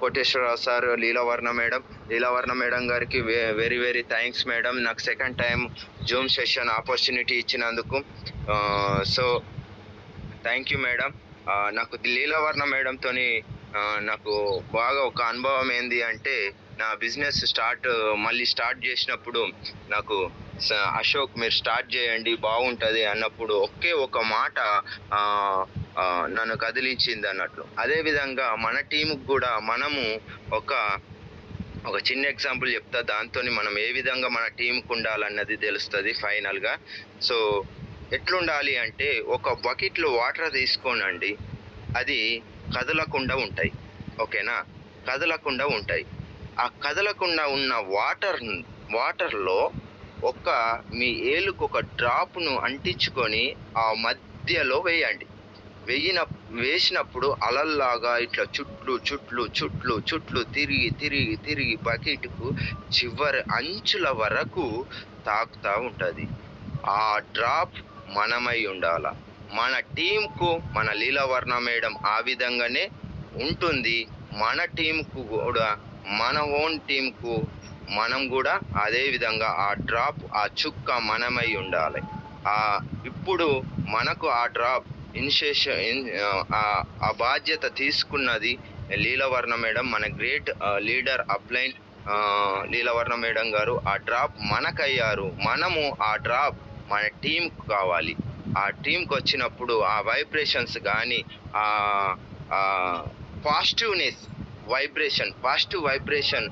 Koteswararao sir, Leelavarna madam గారికి వెరీ వెరీ థ్యాంక్స్ మేడం. నాకు second time zoom session opportunity ఇచ్చినందుకు. So thank you madam. నాకు లీలావర్ణ మేడంతో నాకు బాగా ఒక అనుభవం ఏంది అంటే, నా బిజినెస్ మళ్ళీ స్టార్ట్ చేసినప్పుడు నాకు అశోక్ మీరు స్టార్ట్ చేయండి బాగుంటుంది అన్నప్పుడు ఒకే ఒక మాట నన్ను కదిలించింది అన్నట్లు. అదేవిధంగా మన టీంకి కూడా మనము ఒక ఒక చిన్న ఎగ్జాంపుల్ చెప్తా, దాంతో మనం ఏ విధంగా మన టీంకు ఉండాలన్నది తెలుస్తుంది ఫైనల్గా. సో ఎట్లుండాలి అంటే, ఒక బకెట్లో వాటర్ తీసుకోనండి, అది కదలకుండా ఉంటాయి, ఓకేనా? కదలకుండా ఉంటాయి. ఆ కదలకుండా ఉన్న వాటర్లో మీ ఏలుకు ఒక డ్రాప్ను అంటించుకొని ఆ మధ్యలో వేయండి. వేసినప్పుడు అలల్లాగా ఇట్లా చుట్లు తిరిగి బకెట్కు చివరి అంచుల వరకు తాకుతూ ఉంటుంది. ఆ డ్రాప్ మనమై ఉండాల. మన టీంకు మన లీలావర్ణ మేడం ఆ విధంగానే ఉంటుంది. మన టీంకు కూడా, మన ఓన్ టీంకు మనం కూడా అదే విధంగా ఆ డ్రాప్, ఆ చుక్క మనమై ఉండాలి. ఇప్పుడు మనకు ఆ డ్రాప్ ఆ బాధ్యత తీసుకున్నది లీలావర్ణ మేడం, మన గ్రేట్ లీడర్ అప్లైన్ లీలావర్ణ మేడం గారు. ఆ డ్రాప్ మనకయ్యారు. మనము ఆ డ్రాప్ మన టీంకు కావాలి. ఆ టీంకి వచ్చినప్పుడు ఆ వైబ్రేషన్స్ కానీ, పాజిటివ్ వైబ్రేషన్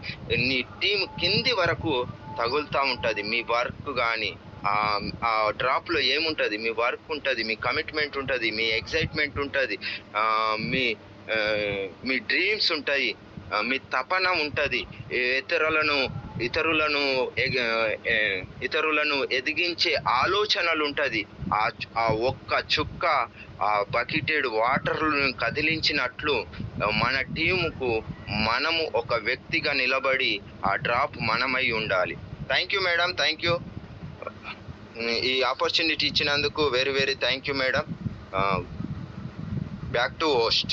నీ టీం కింది వరకు తగులుతూ ఉంటుంది. మీ వర్క్ కానీ ఆ డ్రాప్లో ఏముంటుంది, మీ వర్క్ ఉంటుంది, మీ కమిట్మెంట్ ఉంటుంది, మీ ఎక్సైట్మెంట్ ఉంటుంది, మీ డ్రీమ్స్ ఉంటాయి, మీ తపన ఉంటుంది, ఇతరులను ఎదిగించే ఆలోచనలు ఉంటుంది. ఆ ఒక్క చుక్క ఆ బకెటెడ్ వాటర్లను కదిలించినట్లు మన టీముకు మనము ఒక వ్యక్తిగా నిలబడి ఆ డ్రాప్ మనమై ఉండాలి. Thank you madam, thank you. ఈ ఆపర్చునిటీ ఇచ్చినందుకు very very thank you madam. Back to host.